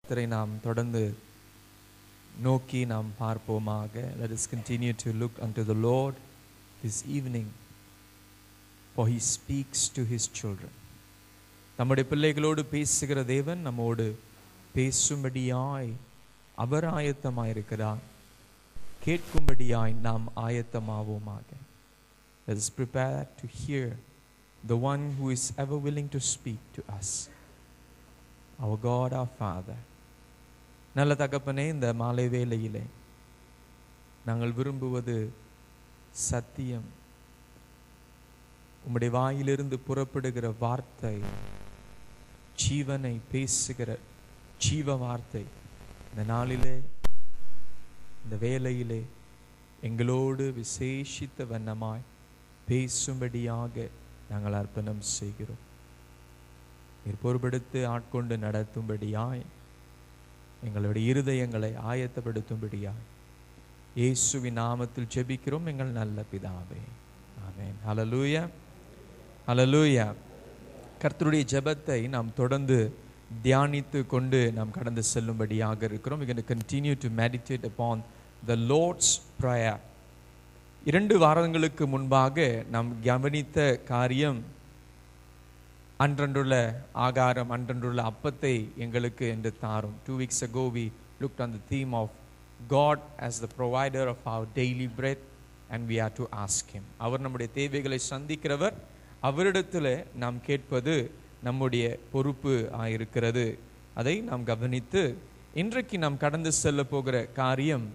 கர்த்தரை நாம் தொடர்ந்து நோக்கி நாம் பார்ப்போமாக. Let us continue to look unto the Lord this evening, for he speaks to his children. நம்முடைய பிள்ளைகளோடு பேசுகிற தேவன் நம்மோடு பேசும்படியாய் அவர் ஆயத்தமாயிருக்கிறார். கேட்கும்படியாய் நாம் ஆயத்தமாவோமாக. Let us prepare to hear the one who is ever willing to speak to us, our God, our Father. நல்ல தகப்பனே, இந்த மாலை வேளையிலே நாங்கள் விரும்புவது சத்தியம். உம்முடைய வாயிலிருந்து புறப்படுகிற வார்த்தை ஜீவனை பேசுகிற ஜீவ வார்த்தை. இந்த நாளிலே இந்த வேளையிலே எங்களோடு விசேஷித்த வண்ணமாய் பேசும்படியாக நாங்கள் அர்ப்பணம் செய்கிறோம். நீர் பொறுப்படுத்தி ஆட்கொண்டு நடத்தும்படியாய் எங்களுடைய இருதயங்களை ஆயத்தப்படுத்தும்படியாய் இயேசுவின் நாமத்தில் ஜெபிக்கிறோம் எங்கள் நல்ல பிதாவே, ஆமென். ஹல்லேலூயா, ஹல்லேலூயா. கர்த்தருடைய ஜெபத்தை நாம் தொடர்ந்து தியானித்து கொண்டு நாம் கடந்து செல்லும்படியாக இருக்கிறோம். We are going to continue to meditate upon the Lord's Prayer. 2 வாரங்களுக்கு முன்பாக நாம் கவனித்த காரியம், அன்றன்றுள்ள ஆகாரம், அன்றன்றுள்ள அப்பத்தை எங்களுக்கு என்று தாரும். 2 weeks ago we looked on the theme of God as the provider of our daily bread, and we are to ask him. அவர் நம்முடைய தேவைகளை சந்திக்கிறவர். அவரிடத்தில் நாம் கேட்பது நம்முடைய பொறுப்பு ஆயிருக்கிறது. அதை நாம் கவனித்து இன்றைக்கு நாம் கடந்து செல்ல போகிற காரியம்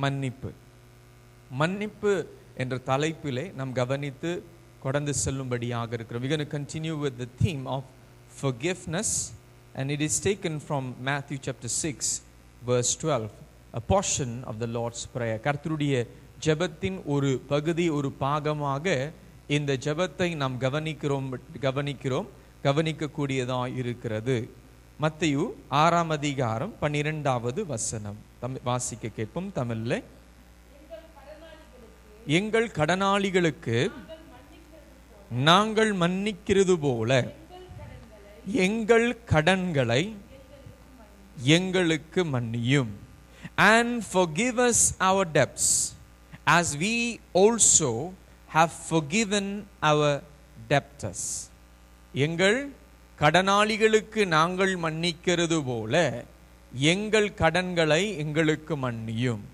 மன்னிப்பு. மன்னிப்பு என்ற தலைப்பிலே நாம் கவனித்து கடந்து செல்லும்படியாக இருக்கிறோம். We are going to continue with the theme of forgiveness, and it is taken from Matthew chapter 6 verse 12, a portion of the Lord's Prayer. கர்த்தருடைய ஜெபத்தின் ஒரு பகுதி, ஒரு பாகமாக இந்த ஜெபத்தை நாம் கவனிக்கக்கூடியதாக இருக்கிறது. மத்தேயு 6ஆம் அதிகாரம் 12வது வசனம் வாசிக்க கேட்போம். தமிழில், எங்கள் கடனாளிகளுக்கு நாங்கள் மன்னிக்கிறது போல எங்கள் கடன்களை எங்களுக்கு மன்னியும். And forgive us our debts as we also have forgiven our debtors. எங்கள் கடனாளிகளுக்கு நாங்கள் மன்னிக்கிறது போல எங்கள் கடன்களை எங்களுக்கு மன்னியும்,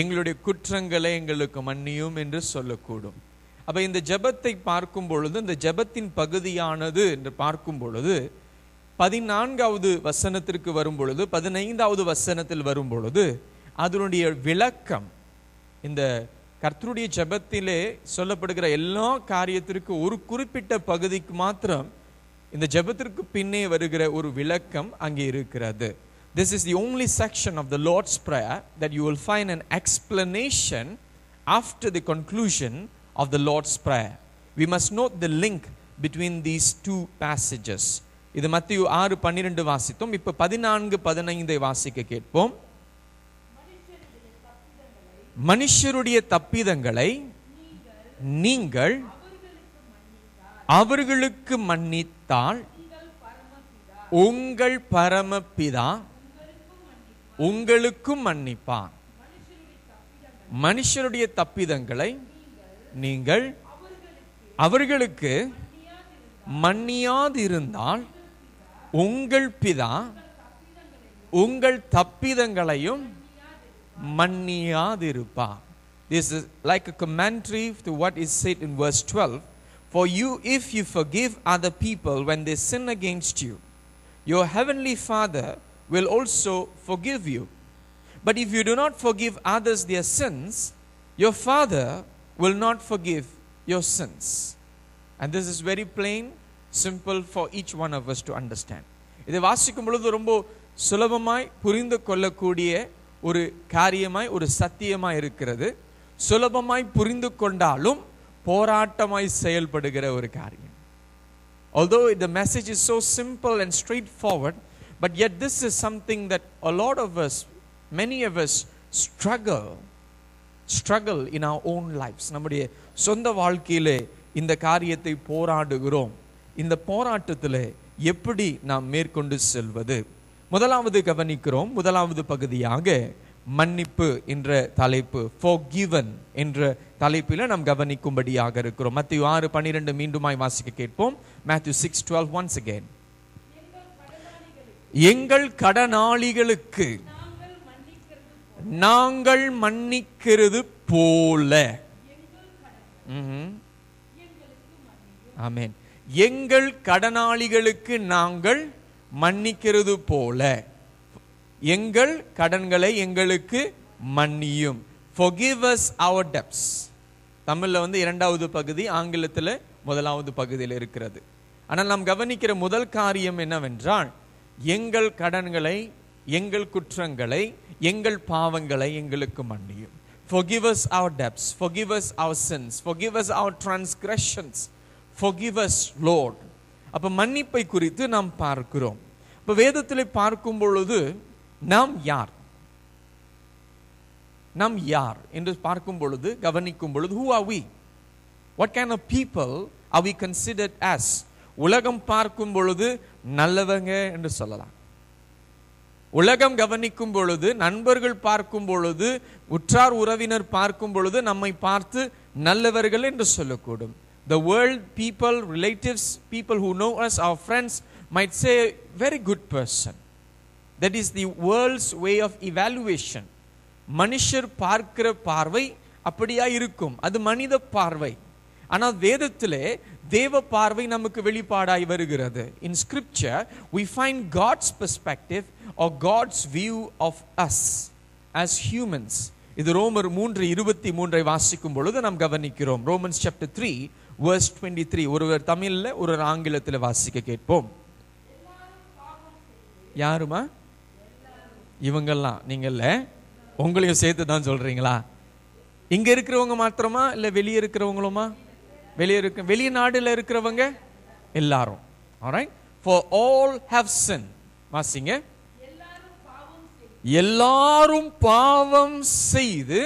எங்களுடைய குற்றங்களை எங்களுக்கு மன்னியும் என்று சொல்லக்கூடும். அப்ப இந்த ஜெபத்தை பார்க்கும் பொழுது, இந்த ஜெபத்தின் பகுதியானது என்று பார்க்கும் பொழுது 14வது வசனத்திற்கு வரும் பொழுது, 15வது வசனத்தில் வரும் பொழுது அதனுடைய விளக்கம், இந்த கர்த்தருடைய ஜெபத்திலே சொல்லப்படுகிற எல்லா காரியத்திற்கு ஒரு குறிப்பிட்ட பகுதிக்கு மாத்திரம் இந்த ஜெபத்திற்கு பின்னே வருகிற ஒரு விளக்கம் அங்கே இருக்கிறது. This is the only section of the Lord's Prayer that you will find an explanation after the conclusion of the Lord's Prayer. We must note the link between these two passages. இது மத்தேயு 6:12 வாசித்தோம். இப்ப 14-15 வாசிக்க கேட்போம். மனுஷருடைய தப்பிதங்களை நீங்கள் அவர்களுக்கு மன்னித்தால் உங்கள் பரமபிதா உங்களுக்கும் மன்னிப்பார். மனுஷருடைய தப்பிதங்களை நீங்கள் அவர்களுக்கு மன்னியாதிருந்தால் உங்கள் பிதா உங்கள் தப்பிதங்களையும் மன்னியாதிருப்பார். This is like a commentary to what is said in verse 12. For you, if you forgive other people when they sin against you, your heavenly Father will also forgive you. But if you do not forgive others their sins, your Father will not forgive your sins. And this is very plain, simple for each one of us to understand. இதை வாசிக்கும் பொழுது ரொம்ப சுலபமாய் புரிந்து கொள்ளக்கூடிய ஒரு காரியமாய், ஒரு சத்தியமாய் இருக்கிறது. சுலபமாய் புரிந்து கொண்டாலும் போராட்டமாய் செயல்படுகிற ஒரு காரியம். Although the message is so simple and straightforward, but yet this is something that a lot of us, many of us struggle in our own lives. நம்முடைய சொந்த வாழ்க்கையிலே இந்த காரியத்தை போராடுகிறோம். இந்த போராட்டத்திலே எப்படி நாம் மேற்கொண்டு செல்வது? முதலாவது கவனிக்கிறோம். முதலாவது பகுதியாக மன்னிப்பு என்ற தலைப்பு, forgiven என்ற தலைப்பில் நாம் கவனிக்கும்படியாக இருக்கிறோம். மத்தேயு 6:12 மீண்டுமாய் வாசிக்க கேட்போம். Matthew 6:12 once again. எங்கள் கடனாளிகளுக்கு நாங்கள் மன்னிக்கிறது போல. ஆமென். எங்கள் கடனாளிகளுக்கு நாங்கள் மன்னிக்கிறது போல எங்கள் கடன்களை எங்களுக்கு மன்னியும். Forgive us our debts. தமிழ்ல இரண்டாவது பகுதி, ஆங்கிலத்தில் முதலாவது பகுதியில் இருக்கிறது. ஆனால் நாம் கவனிக்கிற முதல் காரியம் என்னவென்றால், எங்கள் கடன்களை, எங்கள் குற்றங்களை, எங்கள் பாவங்களை எங்களுக்கு மன்னியும். Forgive us our debts, forgive us our sins, forgive us our transgressions, forgive us Lord. அப்ப மன்னிப்பை குறித்து நாம் பார்க்கிறோம். இப்ப வேதத்திலே பார்க்கும் பொழுது நாம் யார், நாம் யார் என்று பார்க்கும் பொழுது, கவனிக்கும் பொழுது, who are we, what kind of people are we considered as? உலகம் பார்க்கும் பொழுது நல்லவங்க என்று சொல்லலாம். உலகம் கவனிக்கும் பொழுது, நண்பர்கள் பார்க்கும் பொழுது, உற்றார் உறவினர் பார்க்கும் பொழுது நம்மை பார்த்து நல்லவர்கள் என்று சொல்லக்கூடும். The world, people, relatives, people who know us, our friends might say very good person. That is the world's way of evaluation. மனுஷர் பார்க்கிற பார்வை அப்படியா இருக்கும், அது மனித பார்வை. ஆனால் வேதத்திலே தேவ பார்வை நமக்கு வெளிப்பாடாய் வருகிறது. In scripture we find God's perspective or God's view of us as humans. இது ரோமர் 3:23 வாசிக்கும் பொழுது நாம் கவனிக்கிறோம். Romans chapter 3 verse 23. ஒருவர் தமிழ்ல, ஒருவர் ஆங்கிலத்தில் வாசிக்க கேட்போம். யாருமா இவங்கெல்லாம்? நீங்கள்ல உங்களையும் சேர்த்து தான் சொல்றீங்களா? இங்க இருக்கிறவங்க மாத்திரமா இல்ல வெளியே இருக்கிறவங்களுமா? வெளிநாடுல இருக்கிறவங்க எல்லாரும். alright, for all have sinned. வாசிங்க. எல்லாரும் பாவம் செய்து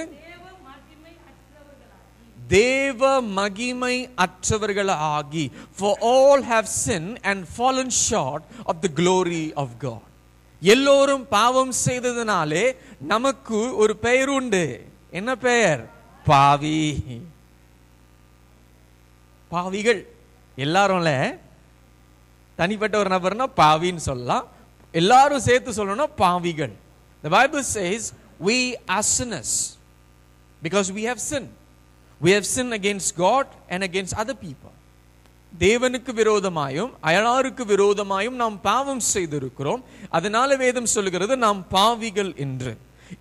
தேவ மகிமை அற்றவர்களாகி, for all have sinned and fallen short of the glory of God. எல்லோரும் பாவம் செய்ததனாலே நமக்கு ஒரு பெயர் உண்டு. என்ன பெயர்? பாவி. பாவிகள். எல்லாரும்ல தனிப்பட்ட ஒரு நபர்னா பாவின்னு சொல்லலாம், எல்லாரும் சேர்த்து சொல்லணும்னா பாவிகள். The Bible says we are sinners because we have sinned. We have sinned against God and against other people. தேவனுக்கு விரோதமாயும் அயலாருக்கு விரோதமாயும் நாம் பாவம் செய்திருக்கிறோம். அதனால வேதம் சொல்லுகிறது நாம் பாவிகள் என்று.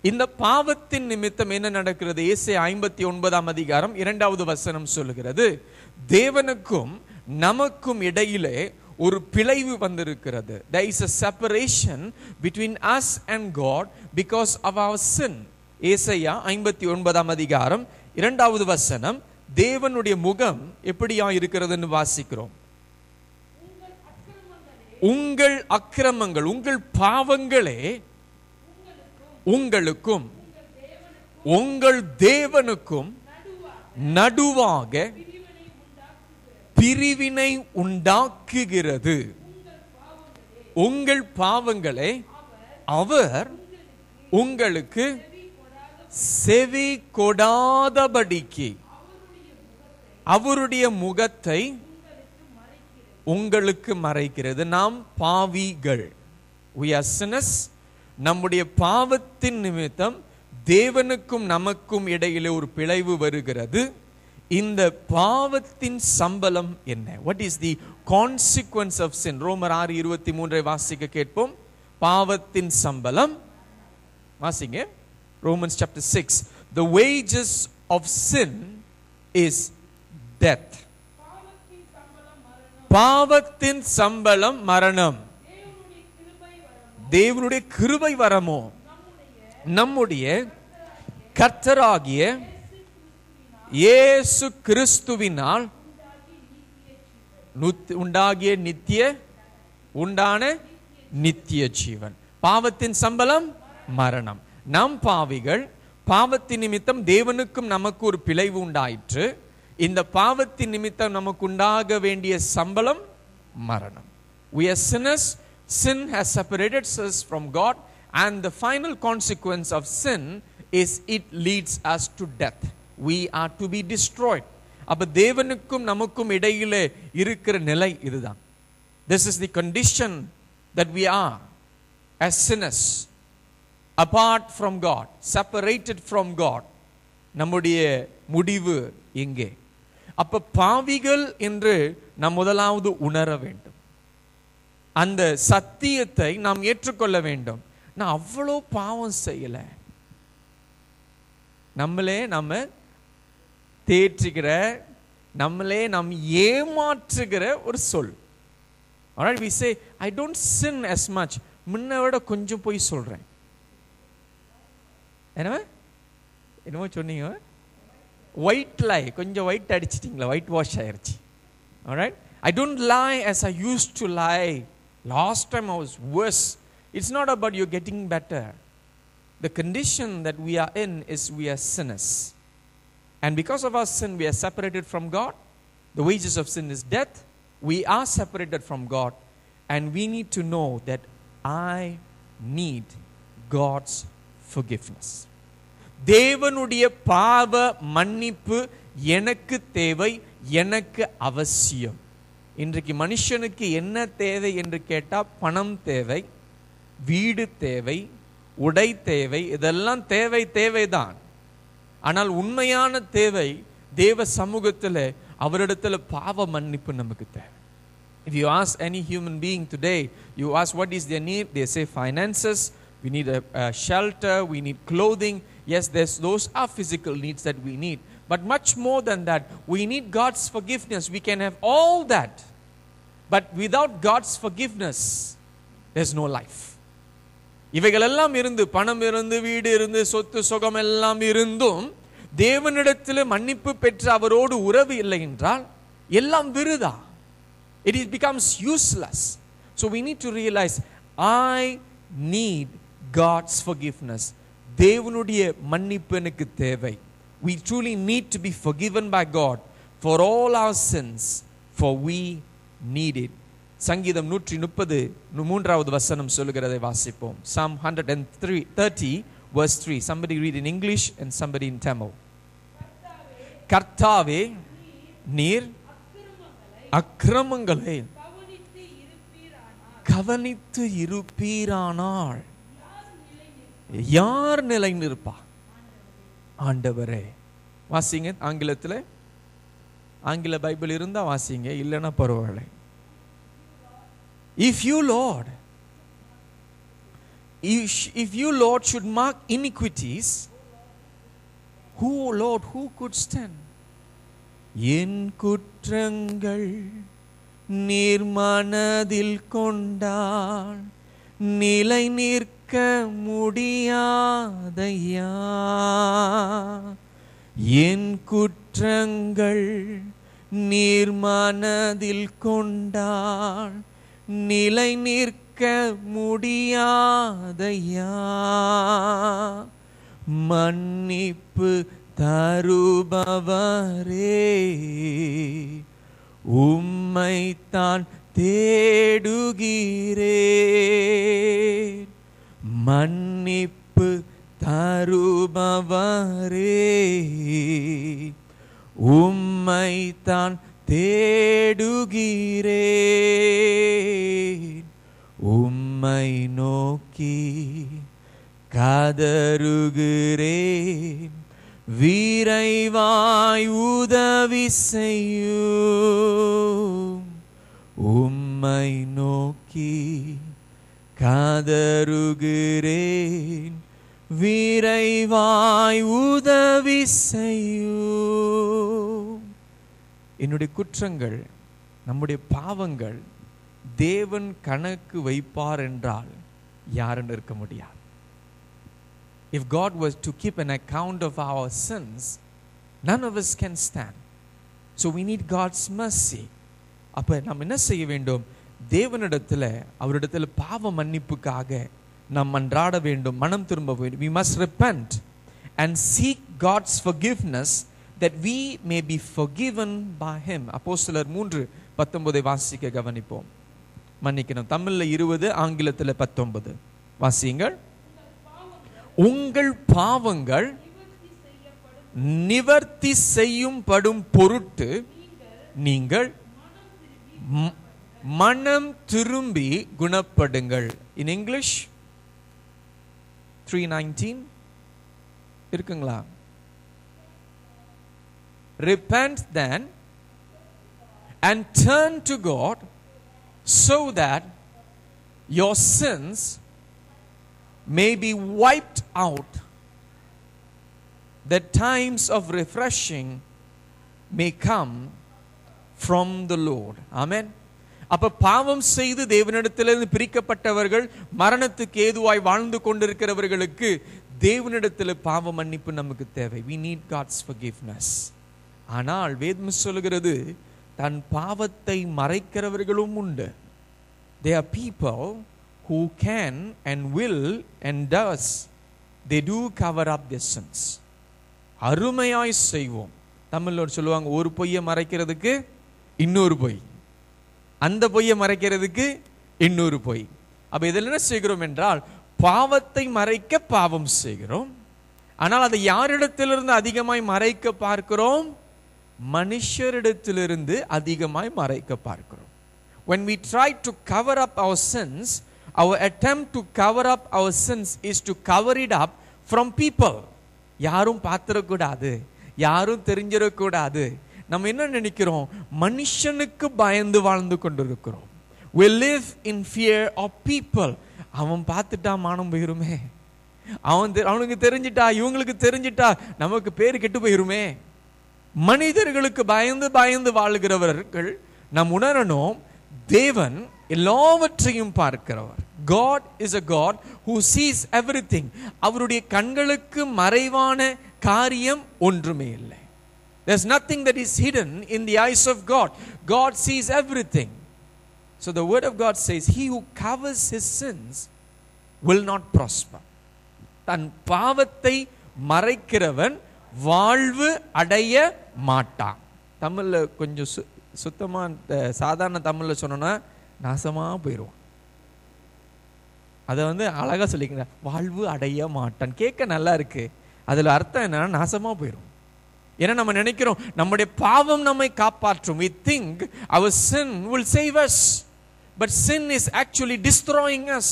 இந்த பாவத்தின் நிமித்தம் என்ன நடக்கிறது? ஏசாயா 59 2வது வசனம் சொல்லுகிறது, தேவனுக்கும் நமக்கும் இடையிலே ஒரு பிளவு வந்திருக்கிறது. There is a separation between us and God because of our sin. ஏசாயா 59 2வது வசனம், தேவனுடைய முகம் எப்படியா இருக்கிறதுன்னு வாசிக்கிறோம். உங்கள் அக்கிரமங்கள், உங்கள் பாவங்களே உங்களுக்கும் உங்கள் தேவனுக்கும் நடுவாக பிரிவினை உண்டாக்குகிறது. உங்கள் பாவங்களே அவர் உங்களுக்கு செவி கொடாதபடிக்கு அவருடைய முகத்தை உங்களுக்கு மறைக்கிறது. நாம் பாவிகள். we are sinners. நம்முடைய பாவத்தின் நிமித்தம் தேவனுக்கும் நமக்கும் இடையிலே ஒரு பிளவு வருகிறது. இந்த பாவத்தின் சம்பளம் என்ன? what is the consequence of sin? ரோமர் 6:23 வாசிக்க கேட்போம். பாவத்தின் சம்பளம் வாசிங்க. Romans chapter 6. The wages of sin is death. பாவத்தின் சம்பளம் மரணம். தேவனுடைய கிருபை வரமோ நம்முடைய கர்த்தராகிய இயேசு கிறிஸ்துவினால் உண்டாகிய உண்டான நித்திய ஜீவன். பாவத்தின் சம்பளம் மரணம். நாம் பாவிகள். பாவத்தின் நிமித்தம் தேவனுக்கும் நமக்கு ஒரு பிளவு உண்டாயிற்று. இந்த பாவத்தின் நிமித்தம் நமக்கு உண்டாக வேண்டிய சம்பளம் மரணம். We are sinners. Sin has separated us from God, and the final consequence of sin is it leads us to death. We are to be destroyed. அப்ப தேவனுக்கும் நமக்கும் இடையிலே இருக்கிற நிலை இதுதான். This is the condition that we are as sinners, apart from God, separated from God. நம்முடைய முடிவு எங்கே? அப்ப பாவிகள் என்று நாம் முதலாவது உணர வேண்டும். அந்த சத்தியத்தை நாம் ஏற்றுக்கொள்ள வேண்டும். நான் அவ்வளோ பாவம் செய்யல. நம்மளே நம்ம தேற்றுகிற, நம்மளே நாம் ஏமாற்றுகிற ஒரு சொல். Alright, we say I don't sin as much. முன்ன விட கொஞ்சம் போய் சொல்றேன். என்னமோ சொன்னீங்க, ஒயிட் லை, கொஞ்சம் ஒயிட் அடிச்சிட்டீங்களா, ஒயிட் வாஷ் ஆயிருச்சு. Alright, I don't lie as I used to lie. Last time I was worse. It's not about you getting better. The condition that we are in is we are sinners. And because of our sin, we are separated from God. The wages of sin is death. We are separated from God. And we need to know that I need God's forgiveness. தேவனுடைய பாவ மன்னிப்பு எனக்கு தேவை, எனக்கு அவசியம். இன்றைக்கு மனுஷனுக்கு என்ன தேவை என்று கேட்டால் பணம் தேவை, வீடு தேவை, உடை தேவை, இதெல்லாம் தேவைதான். ஆனால் உண்மையான தேவை தேவ சமூகத்தில் அவரிடத்தில் பாவ மன்னிப்பு நமக்கு தேவை. If you ask any human being today, you ask what is their need, they say finances, we need a shelter, we need clothing. Yes, those are physical needs that we need. But much more than that, we need God's forgiveness. We can have all that. But without God's forgiveness, there's no life. இவைகள் எல்லாம் இருந்து, பணம் இருந்து, வீடு இருந்து, சொத்து சுகம் எல்லாம் இருந்தும் தேவனிடத்தில் மன்னிப்பு பெற்று அவரோடு உறவு இல்லை என்றால் எல்லாம் விருதா. It becomes useless. So we need to realize, I need God's forgiveness. தேவனுடைய மன்னிப்பு எனக்கு தேவை. We truly need to be forgiven by God for all our sins, for we need it. சங்கீதம் 130 மூன்றாவது வசனம் சொல்லுகிறதை வாசிப்போம். Psalm 130 verse 3. Somebody read in English and somebody in Tamil. கர்த்தாவே நீர் அக்கிரமங்களை கவனித்து இருப்பீரானால் யார் நிலை நிற்பா? ஆண்டவரே. வாசிங்க ஆங்கிலத்தில். ஆங்கில பைபிள் இருந்தா வாசிங்க, இல்லைன்னா பரவாயில்லை. If you Lord should mark iniquities, who could stand? என் குற்றங்கள் நீர் மனதில் கொண்டால் நிலை நிற்க முடியாதையா. என் குற்றங்கள் நீர் மனதில் கொண்டால் நிலை நிற்க முடியாதையா. மன்னிப்பு தருபவரே, உம்மைத்தான் தேடுகிறேன். மன்னிப்பு தருபவரே, உம்மைத்தான் தேடுகிறேன். உம்மை நோக்கி கதறுகிறேன். விரைவாய் உதவி செய்யும். உம்மை நோக்கி கதறுகிறேன். விரைவாய் உதவி செய்யும். என்னுடைய குற்றங்கள், நம்முடைய பாவங்கள் தேவன் கணக்கு வைப்பார் என்றால் யாரும் இருக்க முடியாது. If God was to keep an account of our sins, none of us can stand. So we need God's mercy. அப்ப நாம் என்ன செய்ய வேண்டும்? தேவனிடத்தில், அவரிடத்தில் பாவ மன்னிப்புக்காக நாம் மன்றாட வேண்டும், மனம் திரும்ப வேண்டும். We must repent and seek God's forgiveness that we may be forgiven by him. அப்போஸ்தலர் 3:19 வாசிக்க கவனிப்போம். மன்னிக்கணும், தமிழ்ல 20, ஆங்கிலத்தில் 19. வாசியுங்கள். உங்கள் பாவங்கள் நிவர்த்தி செய்யும்படும் பொருட்டு நீங்கள் மனம் திரும்பி குணப்படுங்கள். இன் இங்கிலீஷ் 3:19 இருக்குங்களா? Repent then and turn to God so that your sins may be wiped out, that times of refreshing may come from the Lord. Amen. அப்ப பாவம் செய்து தேவனிடத்திலிருந்து பிரிக்கப்பட்டவர்கள், மரணத்துக்கு ஏதுவாய் வாழ்ந்து கொண்டிருக்கிறவர்களுக்கு தேவனிடத்தில் பாவ மன்னிப்பு நமக்கு தேவை. we need God's forgiveness. ஆனால் வேதம் சொல்கிறது தன் பாவத்தை மறைக்கிறவர்களும் உண்டு. There are people who can and will and does, they do cover up their sins. அருமையாய் செய்வோம். தமிழ்ல சொல்லுவாங்க, ஒரு பொய்யை மறைக்கிறதுக்கு இன்னொரு பொய், அந்த பொய்யை மறைக்கிறதுக்கு இன்னொரு பொய். அப்ப இதில் என்ன செய்கிறோம் என்றால், பாவத்தை மறைக்க பாவம் செய்கிறோம். ஆனால் அதை யாரிடத்திலிருந்து அதிகமாய் மறைக்க பார்க்கிறோம்? மனுஷரிடத்திலிருந்து அதிகமாய் மறைக்க பார்க்கிறோம். When we try to cover up our sins, our attempt to cover up our sins is to cover it up from people. யாரும் பார்த்திடக்கூடாது, யாரும் தெரிஞ்சிடக்கூடாது. நம்ம என்ன நினைக்கிறோம்? மனுஷனுக்கு பயந்து வாழ்ந்து கொண்டிருக்கிறோம். We live in fear of people. அவன் பார்த்துட்டா மானம் போயிருமே, அவனுக்கு தெரிஞ்சிட்டா, இவங்களுக்கு தெரிஞ்சிட்டா நமக்கு பேரு கெட்டு போயிருமே. மனிதர்களுக்கு பயந்து பயந்து வாழ்கிறவர்கள் நாம் உணரணும், தேவன் எல்லாவற்றையும் பார்க்கிறவர். God is a God who sees everything. அவருடைய கண்களுக்கு மறைவான காரியம் ஒன்றுமே இல்லை. There's nothing that is hidden in the eyes of God. God sees everything. So the word of God says, he who covers his sins will not prosper. தன் பாவத்தை மறைக்கிறவன் வாழ்வு அடைய மாட்டான். தமிழ்ல கொஞ்சம் சுத்தமா சாதாரண தமிழ்ல சொன்னா நாசமா போயிடுவான். அதை அழகா சொல்லிக்கிற, வாழ்வு அடைய மாட்டான். கேட்க நல்லா இருக்கு, அதுல அர்த்தம் என்னன்னா நாசமா போயிடும். ஏன்னா நம்ம நினைக்கிறோம் நம்முடைய பாவம் நம்மை காப்பாற்றும். We think our sin will save us, but sin is actually destroying us.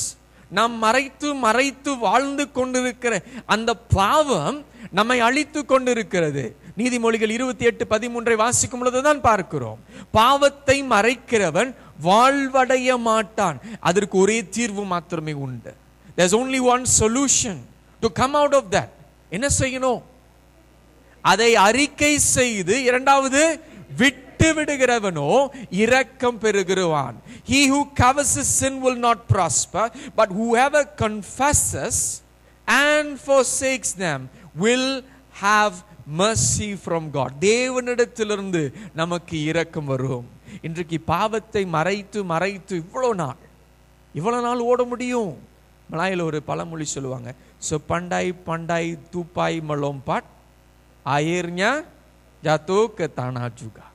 நாம் மறைத்து மறைத்து வாழ்ந்து கொண்டிருக்கிற அந்த பாவம் நம்மை அழித்து கொண்டிருக்கிறது. நீதிமொழிகள் 28:13 வாசிக்கும் பொழுதுதான் பார்க்கிறோம், பாவத்தை மறைக்கிறவன் வாழ்வடைய மாட்டான். அதற்கு ஒரே தீர்வு மாத்திரமே உண்டு. There's only one solution to come out of that. என்ன செய்யணும்? அதை அறிக்கை செய்து, இரண்டாவது விட்டு விடுகிறவனோ இரக்கம் பெறுகிறான். He who covers his sin will not prosper, but whoever confesses and forsakes them will have mercy from God. தேவனிடத்திலிருந்து நமக்கு இரக்கம் வரும். இன்றைக்கு பாவத்தை மறைத்து மறைத்து இவ்வளவு நாள் ஓட முடியும். மலாயில ஒரு பழமொழி சொல்லுவாங்க, so pandai pandai tupai melompat airnya jatuh ke tanah juga.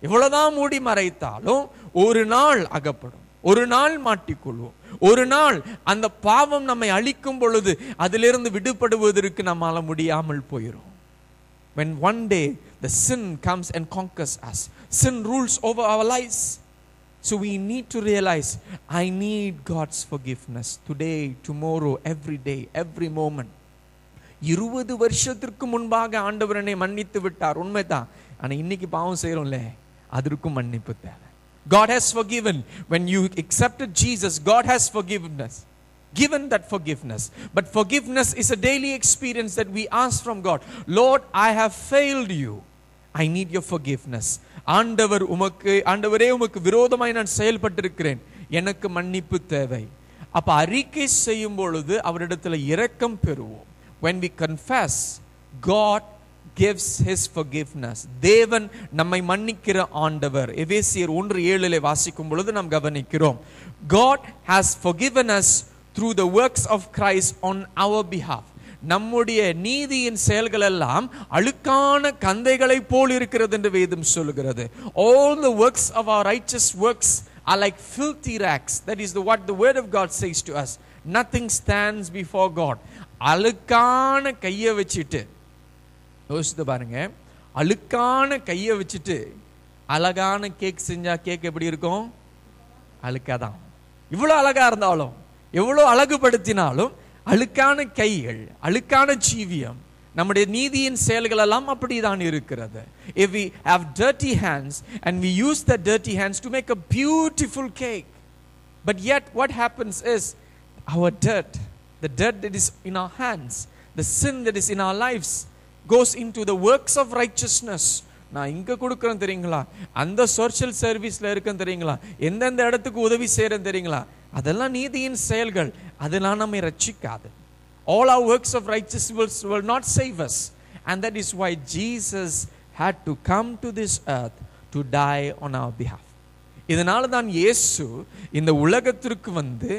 இவ்வளவுதான் மூடி மறைத்தாலும் ஒரு நாள் அகப்படும், ஒரு நாள் மாட்டிக்கொள்வோம். ஒரு நாள் அந்த பாவம் நம்மை அழிக்கும் பொழுது அதிலிருந்து விடுபடுவதற்கு நம்மால முடியாமல் போயிடும். When one day the sin comes and conquers us, sin rules over our lives. So we need to realize, I need God's forgiveness today, tomorrow, every day, every moment. 20 வருஷத்திற்கு முன்பாக ஆண்டவர் என்னை மன்னித்து விட்டார், உண்மைதான். ஆனா இன்னைக்கு பாவம் செய்யறோம்ல, அதற்கும் மன்னிப்பு தேவை. God has forgiven. When you accepted Jesus, God has given that forgiveness. But forgiveness is a daily experience that we ask from God. Lord, I have failed you. I need your forgiveness. ஆண்டவரே உமக்கு விரோதமாய் நான் செயல்பட்டிருக்கிறேன், எனக்கு மன்னிப்பு தேவை. அப்ப அறிக்கை செய்யும் பொழுது அவரிடத்துல இரக்கம் பெறுவோம். When we confess, God gives his forgiveness. தேவன் நம்மை மன்னிக்கிற ஆண்டவர். எபேசியர் 1:7 வாசிக்கும் பொழுது நாம் கவனிக்கிறோம், God has forgiven us through the works of Christ on our behalf. நம்முடைய நீதியின் செயல்கள் எல்லாம் அழுக்கான கந்தைகளை போல் இருக்கிறது என்று வேதம் சொல்கிறது. All the works of our righteous works are like filthy rags. That is what the word of God says to us. Nothing stands before God. அழுக்கான கையை வச்சுட்டு யோசித்து பாருங்க, அழுக்கான கையை வச்சுட்டு அழகான கேக் செஞ்சா கேக் எப்படி இருக்கும்? அழுக்காதான். இவ்வளோ அழகா இருந்தாலும், எவ்வளோ அழகுபடுத்தினாலும் அழுக்கான கைகள், அழுக்கான ஜீவியம், நம்முடைய நீதியின் செயல்கள் எல்லாம் அப்படிதான் இருக்கிறது. If we have dirty hands and we use the dirty hands to make a beautiful cake, but yet what happens is our dirt, the dirt that is in our hands, the sin that is in our lives goes into the works of righteousness. நான் இங்க கொடுக்கறேன் தெரியுங்களா, அந்த social சர்வீஸ்ல இருக்கேன் தெரியுங்களா, எந்தெந்த இடத்துக்கு உதவி செய்யறேன் தெரியுங்களா, அதெல்லாம் நீதியின் செயல்கள், அதெல்லாம் நம்மை ரட்சிக்காது. All our works of righteousness will not save us, and that is why Jesus had to come to this earth to die on our behalf. இதனால தான் இயேசு இந்த உலகத்திற்கு வந்து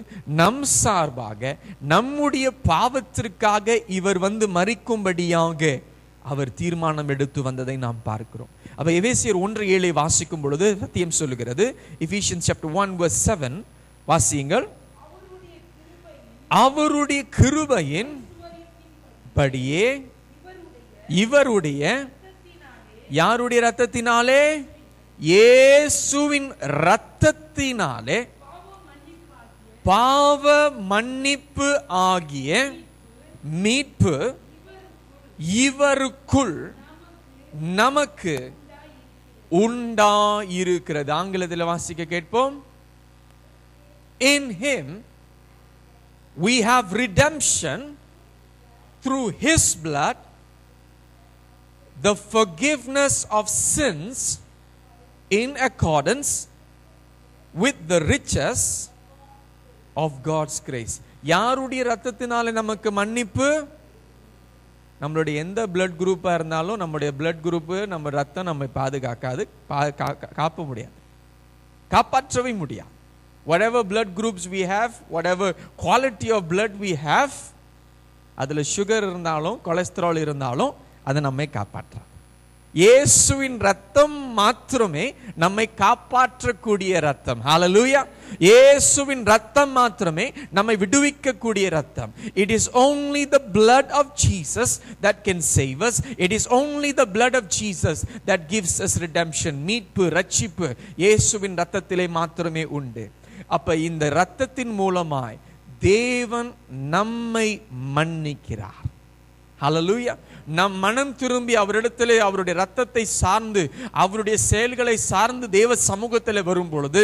நம் சார்பாக நம்முடைய பாவத்திற்காக இவர் வந்து மரிக்கும்படியாக அவர் தீர்மானம் எடுத்து வந்ததை நாம் பார்க்கிறோம். அப்ப எபேசியர் 1:7 வாசிக்கும் பொழுது சத்தியம் சொல்லுகிறது. Ephesians chapter 1:7 வாசியுங்கள். அவருடைய கிருபையின் படியே இவருடைய, யாருடைய இரத்தத்தினாலே? இயேசுவின் இரத்தத்தினாலே பாவ மன்னிப்பு ஆகிய மீட்பு இவருக்குள் நமக்கு உண்டாயிருக்கிறது. ஆங்கிலத்தில் வாசிக்க கேட்போம். In him we have redemption through his blood, the forgiveness of sins in accordance with the riches of God's grace. யாருடைய இரத்தத்தினாலே நமக்கு மன்னிப்பு? நம்மளுடைய எந்த பிளட் குரூப்பா இருந்தாலும் நம்முடைய பிளட் குரூப், நம்ம ரத்தம் நம்மை பாதுகாக்காது, காப்ப முடியாது, காப்பாற்றவே முடியாது. Whatever blood groups we have, whatever quality of blood we have, அதுல சுகர் இருந்தாலும் கொலஸ்ட்ரால் இருந்தாலும் அது நம்மை காப்பாற்றாது. இயேசுவின் ரத்தம் மாத்திரமே நம்மை காப்பாற்றக்கூடிய ரத்தம். ஹalleluya. இயேசுவின் ரத்தம் மாத்திரமே நம்மை விடுவிக்கக்கூடிய ரத்தம். It is only the blood of Jesus that can save us. It is only the blood of Jesus that gives us redemption. மீட்பு, ரட்சிப்பு இயேசுவின் ரத்தத்திலே மாத்திரமே உண்டு. அப்ப இந்த ரத்தத்தின் மூலமாய் தேவன் நம்மை மன்னிக்கிறார். ஹalleluya. நம் மனம் திரும்பி அவரிடத்திலே அவருடைய ரத்தத்தை சார்ந்து அவருடைய செயல்களை சார்ந்து தேவ சமூகத்தில் வரும் பொழுது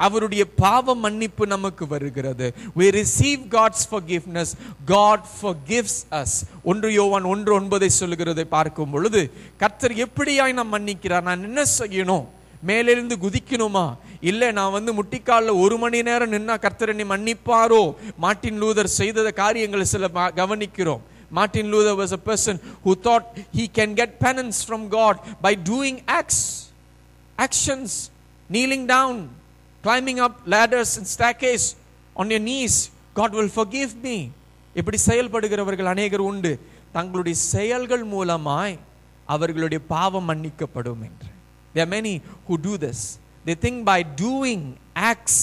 அவருடைய பாவ மன்னிப்பு நமக்கு வருகிறது. We receive God's forgiveness. God forgives us. 1 யோவான் 1:9 சொல்லுகிறதை பார்க்கும் பொழுது கர்த்தர் எப்படியாய் நாம் மன்னிக்கிறார்? நான் என்ன செய்யணும்? மேலிருந்து குதிக்கணுமா? இல்ல நான் வந்து முட்டிக்கால 1 மணி நேரம் நின்னா கர்த்தர் என்னை மன்னிப்பாரோ? மார்ட்டின் லூதர் செய்த காரியங்களை சில கவனிக்கிறோம். Martin Luther was a person who thought he can get penance from God by doing actions, kneeling down, climbing up ladders and staircase on your knees. God will forgive me. இப்படி செயல்படுகிறவர்கள் அநேகர் உண்டு. தங்களுடைய செயல்கள் மூலமாய் அவர்களுடைய பாவம் மன்னிக்கப்படும் என்று. There are many who do this. They think by doing acts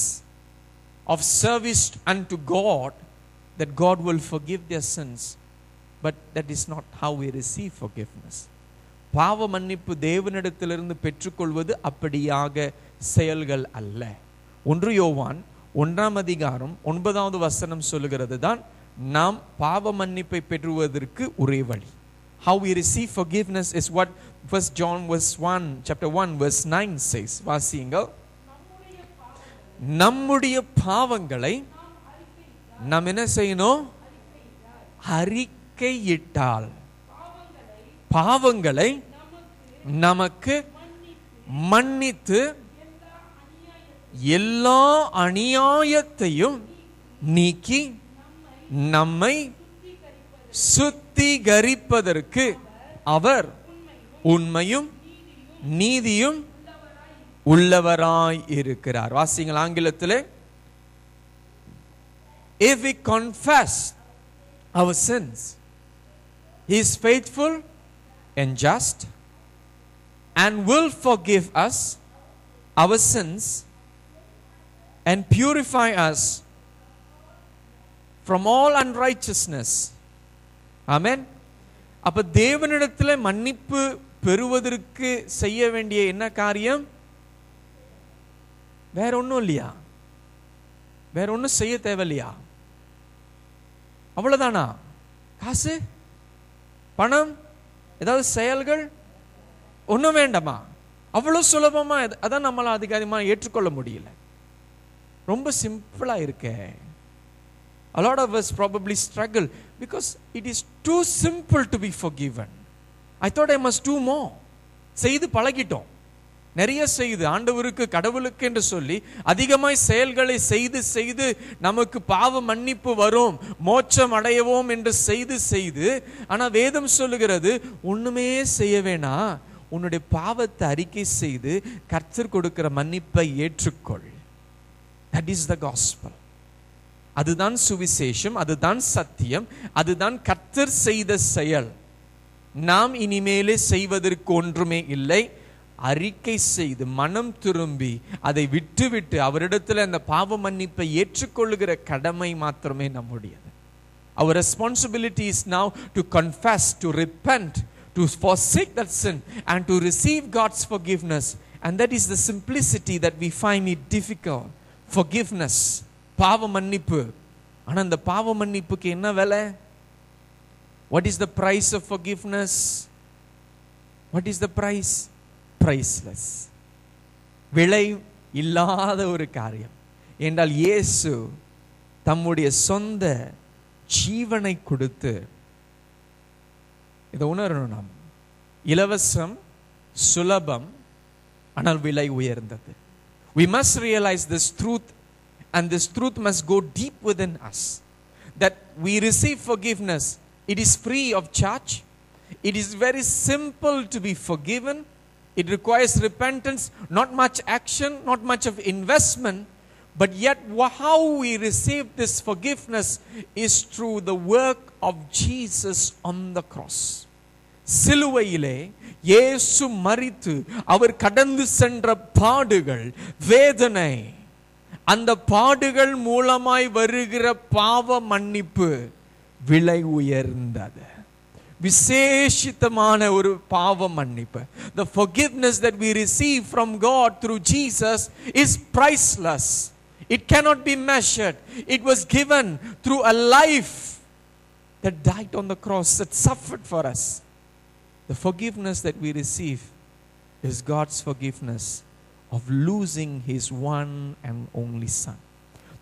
of service unto God that God will forgive their sins. But that is not how we receive forgiveness. பாவ மன்னிப்பு தேவனிடத்திலிருந்து பெற்றுக்கொள்வது அப்படியாக செயல்கள் அல்ல. 1 யோவான் 1:9 சொல்லுகிறது தான் நாம் பாவ மன்னிப்பை பெறுவதற்கு ஒரே வழி. How we receive forgiveness is what 1 John chapter 1:9 says. வாசியுங்கள். நம்முடைய பாவங்களை நாம் என்ன செய்யணும்? அறிக்கையிட்டால் பாவங்களை நமக்கு மன்னித்து எல்லா அநியாயத்தையும் நீக்கி நம்மை சுத்திகரிப்பதற்கு அவர் உண்மையும் நீதியும் உள்ளவராய் இருக்கிறார். வாசிங்கள் ஆங்கிலத்திலே. If we confess our sins, He is faithful and just and will forgive us our sins and purify us from all unrighteousness. Amen. அப்ப தேவனிடத்தில் மன்னிப்பு பெறுவதற்கு செய்ய வேண்டிய என்ன காரியம்? வேற ஒன்றும் இல்லையா? வேற ஒன்றும் செய்ய தேவையில்லையா? அவ்வளவுதானா? காசு, பணம், ஏதாவது செயல்கள் ஒன்றும் வேண்டாமா? அவ்வளவு சுலபமா அதான் நம்மளால அதிகாரமா ஏற்றுக்கொள்ள முடியல. ரொம்ப சிம்பிளா இருக்க. A lot of us probably struggle because it is too simple to be forgiven. I thought I must do more. செய்து பழகிட்டோம், நிறைய செய்து ஆண்டவருக்கு கடவுளுக்கு என்று சொல்லி அதிகமாய் செயல்களை செய்து செய்து நமக்கு பாவ மன்னிப்பு வரும், மோட்சம் அடையவோம் என்று செய்து செய்து, ஆனா வேதம் சொல்லுகிறது ஒண்ணுமே செய்ய வேணாம், உன்னுடைய பாவத்தை அறிக்கை செய்து கர்த்தர் கொடுக்கிற மன்னிப்பை ஏற்றுக்கொள். That is the gospel. அதுதான் சுவிசேஷம், அதுதான் சத்தியம், அதுதான் கர்த்தர் செய்த செயல். நாம் இனிமேலே செய்வதற்கு ஒன்றுமே இல்லை. அறிக்கை செய்து மனம் திரும்பி அதை விட்டுவிட்டு அவரிடத்தில் அந்த பாவ மன்னிப்பை ஏற்றுக்கொள்ளுகிற கடமை மாத்திரமே நம்முடையது. Our responsibility is now to confess, to repent, to forsake that sin and to receive God's forgiveness. And that is the simplicity that we find it difficult. Forgiveness, பாவ மன்னிப்பு. ஆனா அந்த பாவ மன்னிப்புக்கு என்ன விலை? What is the price of forgiveness? What is the price? Priceless. விலை இல்லாத ஒரு காரியம். என்றால் இயேசு தம்முடைய சொந்த ஜீவனை கொடுத்து, இதை உணரணும் நாம். இலவசம், சுலபம், ஆனால் விலை உயர்ந்தது. We must realize this truth, and this truth must go deep within us, that we receive forgiveness. It is free of charge. It is very simple to be forgiven. It requires repentance, not much action, not much of investment, but yet how we receive this forgiveness is through the work of Jesus on the cross. சிலுவையிலே இயேசு மரித்து அவர் கடந்து சென்ற பாடுகள், வேதனை, அந்த பாடுகள் மூலமாய் வருகிற பாவ மன்னிப்பு விலை உயர்ந்தது. விசேஷித்தமான ஒரு பாவ மன்னிப்பு. The forgiveness that we receive from God through Jesus is priceless. It cannot be measured. It was given through a life that died on the cross, that suffered for us. The forgiveness that we receive is God's forgiveness of losing His one and only Son.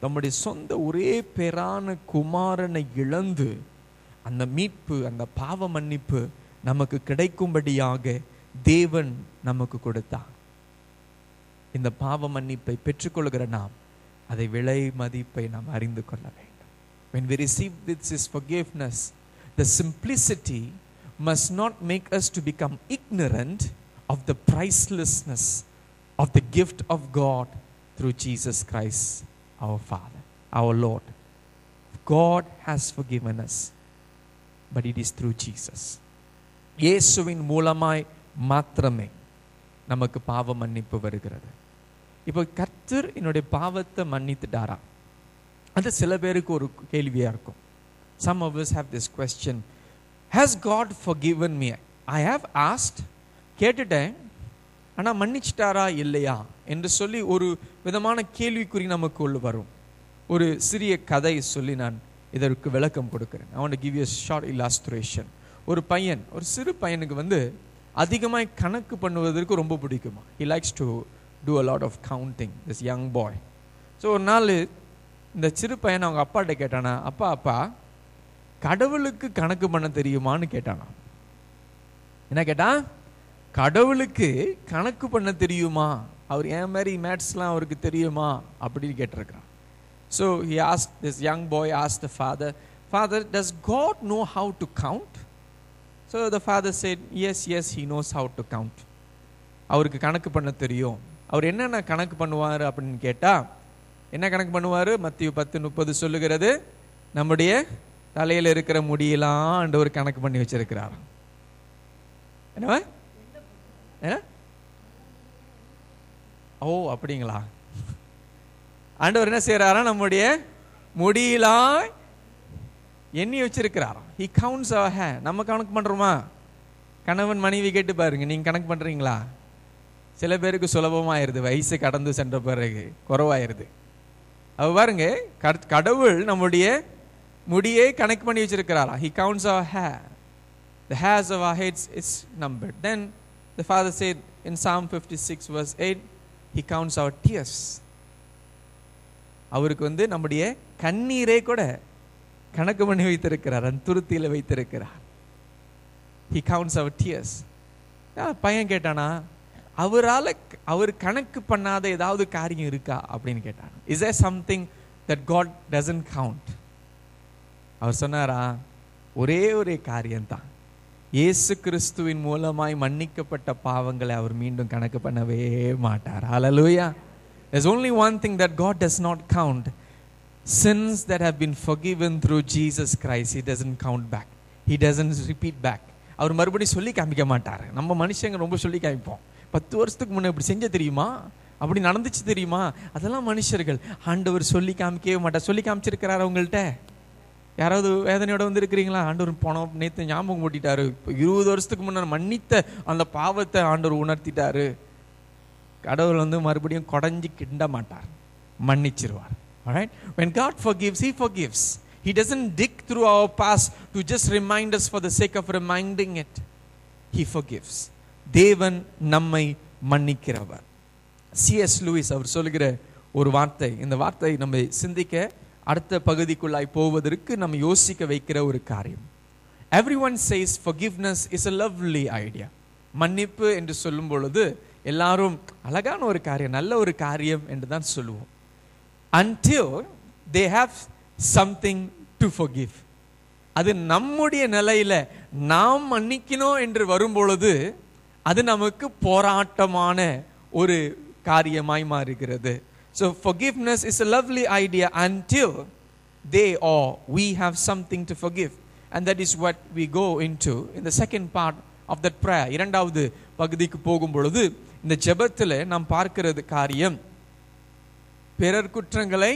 நம்முடைய சொந்த ஒரே பேரான குமாரனை இழந்து அந்த மீட்பு, அந்த பாவ மன்னிப்பு நமக்கு கிடைக்கும்படியாக தேவன் நமக்கு கொடுத்தார். இந்த பாவ மன்னிப்பை பெற்றுக்கொள்கிற நாம் அதை விலை மதிப்பை நாம் அறிந்து கொள்ள வேண்டும். When we receive this forgiveness, the simplicity must not make us to become ignorant of the pricelessness of the gift of God through Jesus Christ, our Father, our Lord. God has forgiven us, but it is through Jesus. இயேசுவின் மூலமாய் மாத்திரமே நமக்கு பாவ மன்னிப்பு வருகிறது. இப்போ கர்த்தர் என்னுடைய பாவத்தை மன்னித்துட்டாரா? அது சில பேருக்கு ஒரு கேள்வியா இருக்கும். Some of us have this question. Has God forgiven me? I have asked, கேட்டுட்டேன், ஆனா மன்னிச்சிட்டாரா இல்லையா என்று சொல்லி ஒரு விதமான கேள்விக்குறி நமக்குள்ள வரும். ஒரு சிறிய கதை சொல்லி நான் இதற்கு விளக்கம் கொடுக்கிறேன். I want to give you a short illustration. ஒரு பையன், ஒரு சிறு பையனுக்கு அதிகமாய் கணக்கு பண்ணுவதற்கு ரொம்ப பிடிக்குமா. He likes to do a lot of counting, this young boy. So ஒரு நாள் இந்த சிறு பையன் அவங்க அப்பாட்ட கேட்டானா, அப்பா கடவுளுக்கு கணக்கு பண்ண தெரியுமான்னு கேட்டானா. என்ன கேட்டா? கடவுளுக்கு கணக்கு பண்ண தெரியுமா, அவர் ஏன் மாதிரி மேத்ஸ்லாம் அவருக்கு தெரியுமா அப்படின்னு கேட்டிருக்கிறான். So he asked, this young boy asked the father, Father, does God know how to count? So the father said, yes, he knows how to count. அவருக்கு கணக்கு பண்ண தெரியும். அவர் என்னென்ன கணக்கு பண்ணுவார் அப்படின்னு கேட்டா, என்ன கணக்கு பண்ணுவார்? மத்தேயு 10:30 சொல்லுகிறது, நம்முடைய தலையில் இருக்கிற முடியெல்லாம் ஆண்டவர் கணக்கு பண்ணி வச்சிருக்கிறார். என்னவா? ஓ அப்படிங்களா? ஆண்டவர் என்ன செய்யறாரா, நம்முடைய முடியெல்லாம் எண்ணி வச்சிருக்கிறாராம். He counts our hair. நம்ம கணக்கு பண்றோமா? கணவன் மனைவி கேட்டு பாருங்க, நீங்க கணக்கு பண்றீங்களா? சில பேருக்கு சுலபமாயிருது, வயசு கடந்து சென்ற பிறகு குறவாயிருது. அவ பாருங்க, கடவுள் நம்முடைய முடியை கணக்கு பண்ணி வச்சிருக்கிறாராம். He counts our hair. The hairs of our heads is numbered. Then the Father said in Psalm 56 verse 8, He counts our tears. அவருக்கு நம்முடைய கண்ணீரை கூட கணக்கு பண்ணி வைத்திருக்கிறார், துருத்தியில வைத்திருக்கிறார். He counts our tears. பையன் கேட்டானா, அவர் கணக்கு பண்ணாத ஏதாவது காரியம் இருக்கா அப்படின்னு கேட்டான். Is there something that God doesn't count? அவர் சொன்னாரா, ஒரே ஒரே காரியம்தான், இயேசு கிறிஸ்துவின் மூலமாய் மன்னிக்கப்பட்ட பாவங்களை அவர் மீண்டும் கணக்கு பண்ணவே மாட்டார். ஹல்லேலூயா. There's only one thing that God does not count. Sins that have been forgiven through Jesus Christ, He doesn't count back. He doesn't repeat back. அவர் மறுபடியும் சொல்லி காமிக்க மாட்டார். நம்ம மனுஷங்க ரொம்ப சொல்லி காமிப்போம். 10 வருஷத்துக்கு முன்ன இப்படி செஞ்ச தெரியுமா, அப்படி நடந்துச்சு தெரியுமா, அதெல்லாம் மனுஷர்கள். ஆண்டவர் சொல்லி காமிக்கவே மாட்டார். சொல்லி காமிச்சிருக்கிறார் உங்கள்கிட்ட? யாராவது வேதனையோட இருக்கிறீங்களா? ஆண்டவர் போனோம் நேற்று ஞாபகம் போட்டிட்டாரு, 20 வருஷத்துக்கு முன்னாடி மன்னித்த அந்த பாவத்தை ஆண்டவர் உணர்த்திட்டாரு. கடவுள் மறுபடியும் கொடைஞ்சி கிண்ட மாட்டார், மன்னிச்சிருவார். Alright? When God forgives, He forgives. He doesn't dig through our past to just remind us for the sake of reminding it. He forgives. தேவன் நம்மை மன்னிக்கிறவர். C.S. லூயிஸ் அவர் சொல்லுகிற ஒரு வார்த்தை, இந்த வார்த்தை நம்ம சிந்திக்க அடுத்த பகுதிக்குள்ளாய் போவதற்கு நம்ம யோசிக்க வைக்கிற ஒரு காரியம். Everyone says forgiveness is a lovely idea. மன்னிப்பு என்று சொல்லும் பொழுது எல்லாரும் அழகான ஒரு காரியம், நல்ல ஒரு காரியம் என்று தான் சொல்லுவோம். Until they have something to forgive. அது நம்முடைய நிலையில நாம் மன்னிக்கணும் என்று வரும் பொழுது அது நமக்கு போராட்டமான ஒரு காரியமாய் மாறுகிறது. So forgiveness is a lovely idea until they or we have something to forgive. And that is what we go into in the second part of that prayer. இரண்டாவது பகுதிக்கு போகும் பொழுது இந்த ஜெபத்தில் நாம் பார்க்கிறது காரியம், பிறர் குற்றங்களை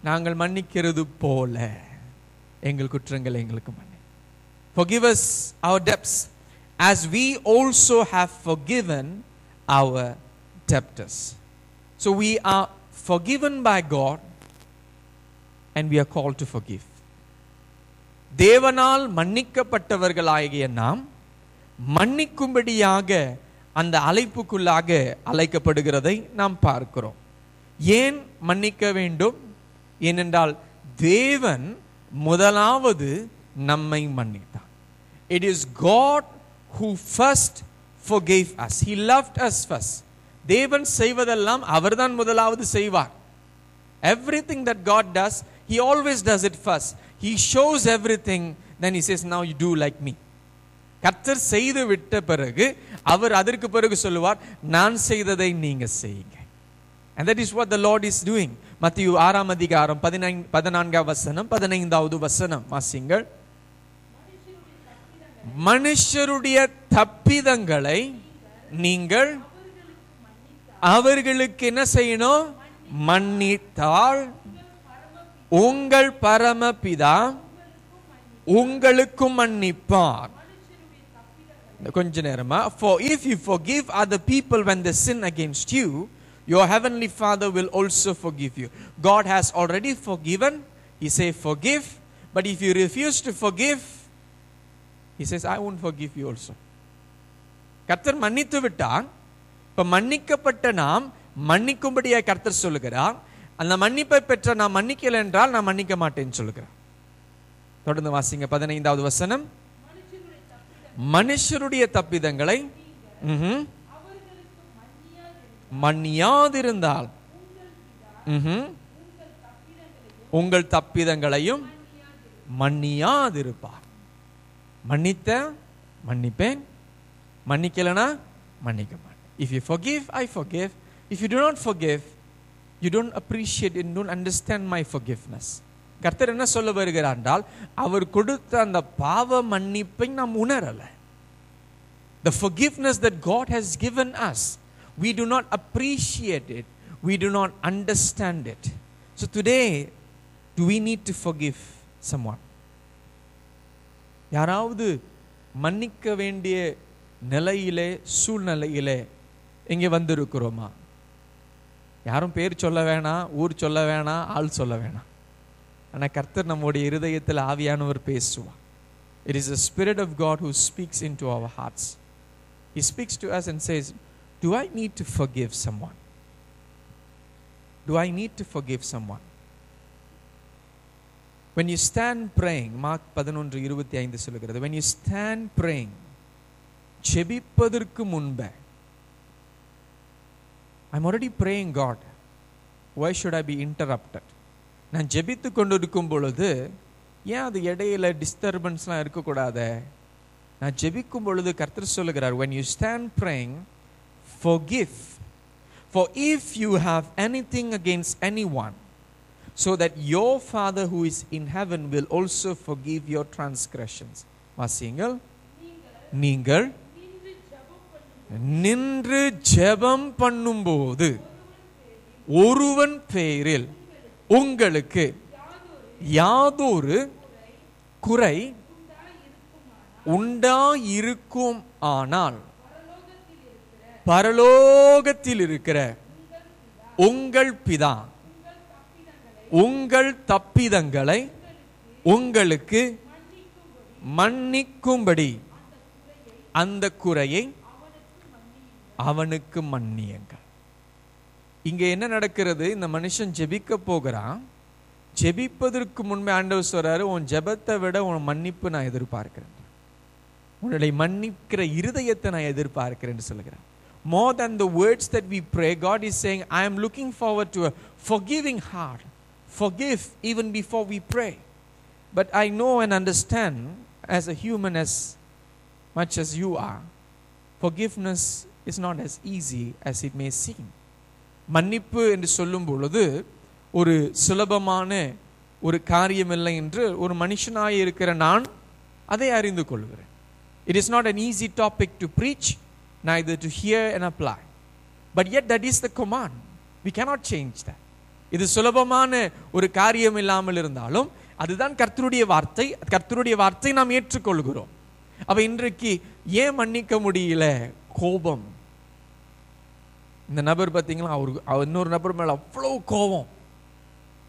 நாங்கள் மன்னிக்கிறது போல எங்கள் குற்றங்களை எங்களுக்கு மன்னி. Forgive us our debts as we also have forgiven our debtors. So we are forgiven by God and we are called to forgive. தேவனால் மன்னிக்கப்பட்டவர்களாகிய நாம் மன்னிக்கும்படியாக அந்த அழைப்புக்குள்ளாக அழைக்கப்படுகிறதை நாம் பார்க்கிறோம். ஏன் மன்னிக்க வேண்டும்? ஏனென்றால் தேவன் முதலாவது நம்மை மன்னித்தார். It is God who first forgave us. He loved us first. தேவன் செய்வதெல்லாம் அவர்தான் முதலாவது செய்வார். Everything that God does, He always does it first. He shows everything, then He says, now you do like me. கர்த்தர் செய்து விட்ட பிறகு அவர் அதற்கு பிறகு சொல்லுவார், நான் செய்ததை நீங்க செய்யுங்க. And that is what the Lord is doing. மத்தேயு 6ஆம் அதிகாரம் 14ஆம் வசனம் 15வது வசனம் வாசிங்கள். மனுஷருடைய தப்பிதங்களை நீங்கள் அவர்களுக்கு என்ன செய்யணும்? மன்னித்தால் உங்கள் பரமபிதா உங்களுக்கும் மன்னிப்பார். கொஞ்ச நேரமா, for if you forgive other people when they sin against you, your heavenly Father will also forgive you. God has already forgiven. He says forgive, but if you refuse to forgive, He says I won't forgive you also. கர்த்தர் மன்னித்து விட்டார். இப்ப மன்னிக்கப்பட்ட நாம் மன்னிக்கும்படியாக கர்த்தர் சொல்லுகிறார். அந்த மன்னிப்பை பெற்ற நான் மன்னிக்கல என்றால் நான் மன்னிக்க மாட்டேன்னு சொல்லுகிறார். தொடர்ந்து வாசிங்க 15வது வசனம். மனுஷருடைய தப்பிதங்களை மன்னியாதிருந்தால் உங்கள் தப்பிதங்களையும் மன்னியாதிருப்பார். மன்னித்த மன்னிப்பேன், மன்னிக்கலனா மன்னிக்க மாட்டேன். If you forgive, I forgive. If you do not forgive, you don't appreciate and don't understand my forgiveness. கர்த்தர் என்ன சொல்ல வருகிறார் என்றால், அவர் கொடுத்த அந்த பாவ மன்னிப்பை நாம் உணரல. The forgiveness that God has given us, we do not appreciate it. we do not understand it. So today, do we need to forgive someone? யாராவது மன்னிக்க வேண்டிய நிலையிலே சூழ்நிலையிலே இங்கே வந்திருக்கிறோமா? யாரும் பேர் சொல்ல வேணாம், ஊர் சொல்ல வேணாம், ஆள் சொல்ல வேணாம். ஆனால் கர்த்தர் நம்முடைய இருதயத்தில் ஆவியானவர் பேசுவார். It is the Spirit of God who speaks into our hearts. He speaks to us and says, do I need to forgive someone? Do I need to forgive someone? When you stand praying, Mark 11:25 சொல்லுகிறது, when you stand praying, ஜெபிப்பதற்கு முன்பே, I'm already praying God, why should I be interrupted? நான் ஜெபித்து கொண்டிருக்கும் பொழுது ஏன் அது இடையில டிஸ்டர்பன்ஸ்லாம் இருக்கக்கூடாது? நான் ஜெபிக்கும் பொழுது கர்த்தர் சொல்லுகிறார், when you stand praying, forgive, for if you have anything against anyone, so that your Father who is in heaven will also forgive your transgressions. வாசியுங்கள். நீங்கள் நின்று ஜெபம் பண்ணும்போது ஒருவன் பேரில் உங்களுக்கு யாதொரு குறை உண்டாயிருக்கும் ஆனால் பரலோகத்தில் இருக்கிற உங்கள் பிதா உங்கள் தப்பிதங்களை உங்களுக்கு மன்னிக்கும்படி அந்த குறையை அவனுக்கு மன்னியுங்கள். இங்க என்ன நடக்கிறது? இந்த மனுஷன் ஜெபிக்க போகிறான். ஜெபிப்பதற்கு முன்பே ஆண்டவர் சொல்றாரு, உன் ஜெபத்தை விட உன் மன்னிப்பு நான் எதிர்பார்க்கிறேன், உன்னுடைய மன்னிக்கிற இருதயத்தை நான் எதிர்பார்க்கிறேன் சொல்லுகிறார். More than the words that we pray, God is saying, I am looking forward to a forgiving heart. Forgive even before we pray. But I know and understand, as a human as much as you are, forgiveness is not as easy as it may seem. மன்னிப்பு என்று சொல்லும் பொழுது ஒரு சுலபமான ஒரு காரியம் இல்லை என்று ஒரு மனுஷனாய் இருக்கிற நான் அதை அறிந்து கொள்கிறேன். It is not an easy topic to preach, neither to hear and apply. But yet that is the command. We cannot change that. இது சுலபமான ஒரு காரியம் இல்லாமல் இருந்தாலும் அதுதான் கர்த்தருடைய வார்த்தை. கர்த்தருடைய வார்த்தை நாம் ஏற்றுக்கொள்கிறோம். அப்ப இன்றைக்கு ஏன் மன்னிக்க முடியல? கோபம். இந்த நபர் பார்த்தீங்களா, அவர் இன்னொரு நபர் மேல அவ்வளோ கோபம்.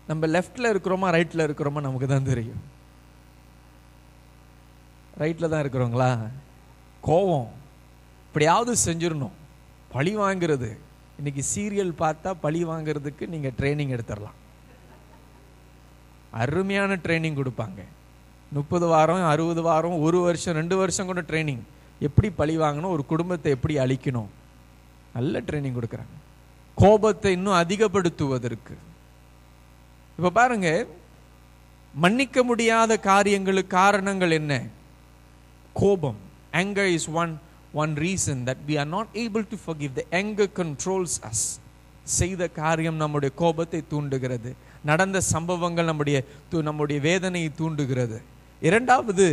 நம்ம லெஃப்ட்ல இருக்கிறோமா ரைட்ல இருக்கிறோமா நமக்கு தான் தெரியும். ரைட்ல தான் இருக்கிறோங்களா? கோபம் இப்படியாவது செஞ்சிடணும், பழி வாங்கிறது. இன்னைக்கு சீரியல் பார்த்தா பழி வாங்கிறதுக்கு நீங்க ட்ரைனிங் எடுத்துடலாம். அருமையான ட்ரைனிங் கொடுப்பாங்க. 30 வாரம் 60 வாரம் 1 வருஷம் 2 வருஷம் கூட ட்ரைனிங். எப்படி பழி வாங்கணும், ஒரு குடும்பத்தை எப்படி அழிக்கணும், நல்ல ட்ரைனிங் கொடுக்குறாங்க. கோபத்தை இன்னும் அதிகப்படுத்துவதற்கு. இப்ப பாருங்க, மன்னிக்க முடியாத காரியங்களுக்கு காரணங்கள் என்ன? கோபம். Anger is one reason that we are not able to forgive. The anger controls us. செய்த காரியம் நம்முடைய கோபத்தை தூண்டுகிறது. நடந்த சம்பவங்கள் நம்முடைய வேதனையை தூண்டுகிறது. இரண்டாவது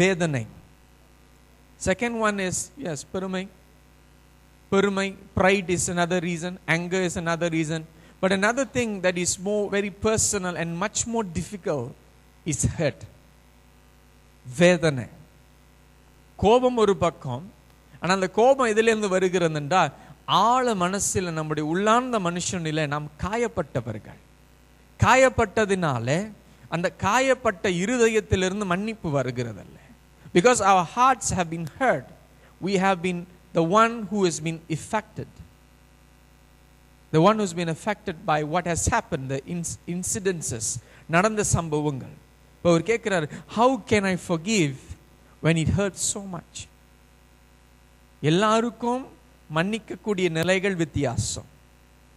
வேதனை. Second one is பெருமை. Pride is another reason. Anger is another reason. But another thing that is very personal and much more difficult is hurt. வேதனை. கோபம் ஒரு பக்கம். ஆனால் அந்த கோபம் எதிலிருந்து வருகிறது என்றால் ஆழ மனசில் நம்முடைய உள்ளார்ந்த மனுஷனில நாம் காயப்பட்டவர்கள். காயப்பட்டதினால அந்த காயப்பட்ட இருதயத்திலிருந்து மன்னிப்பு வருகிறதல்ல. Because our hearts have been hurt, we have been the one who has been affected. The one who's been affected by what has happened, the incidences, நடந்த சம்பவங்கள். இப்போ அவர் கேட்கிறார், how can I forgive when it hurts so much? எல்லாருக்கும் மன்னிக்கக்கூடிய நிலைகள் வித்தியாசம்.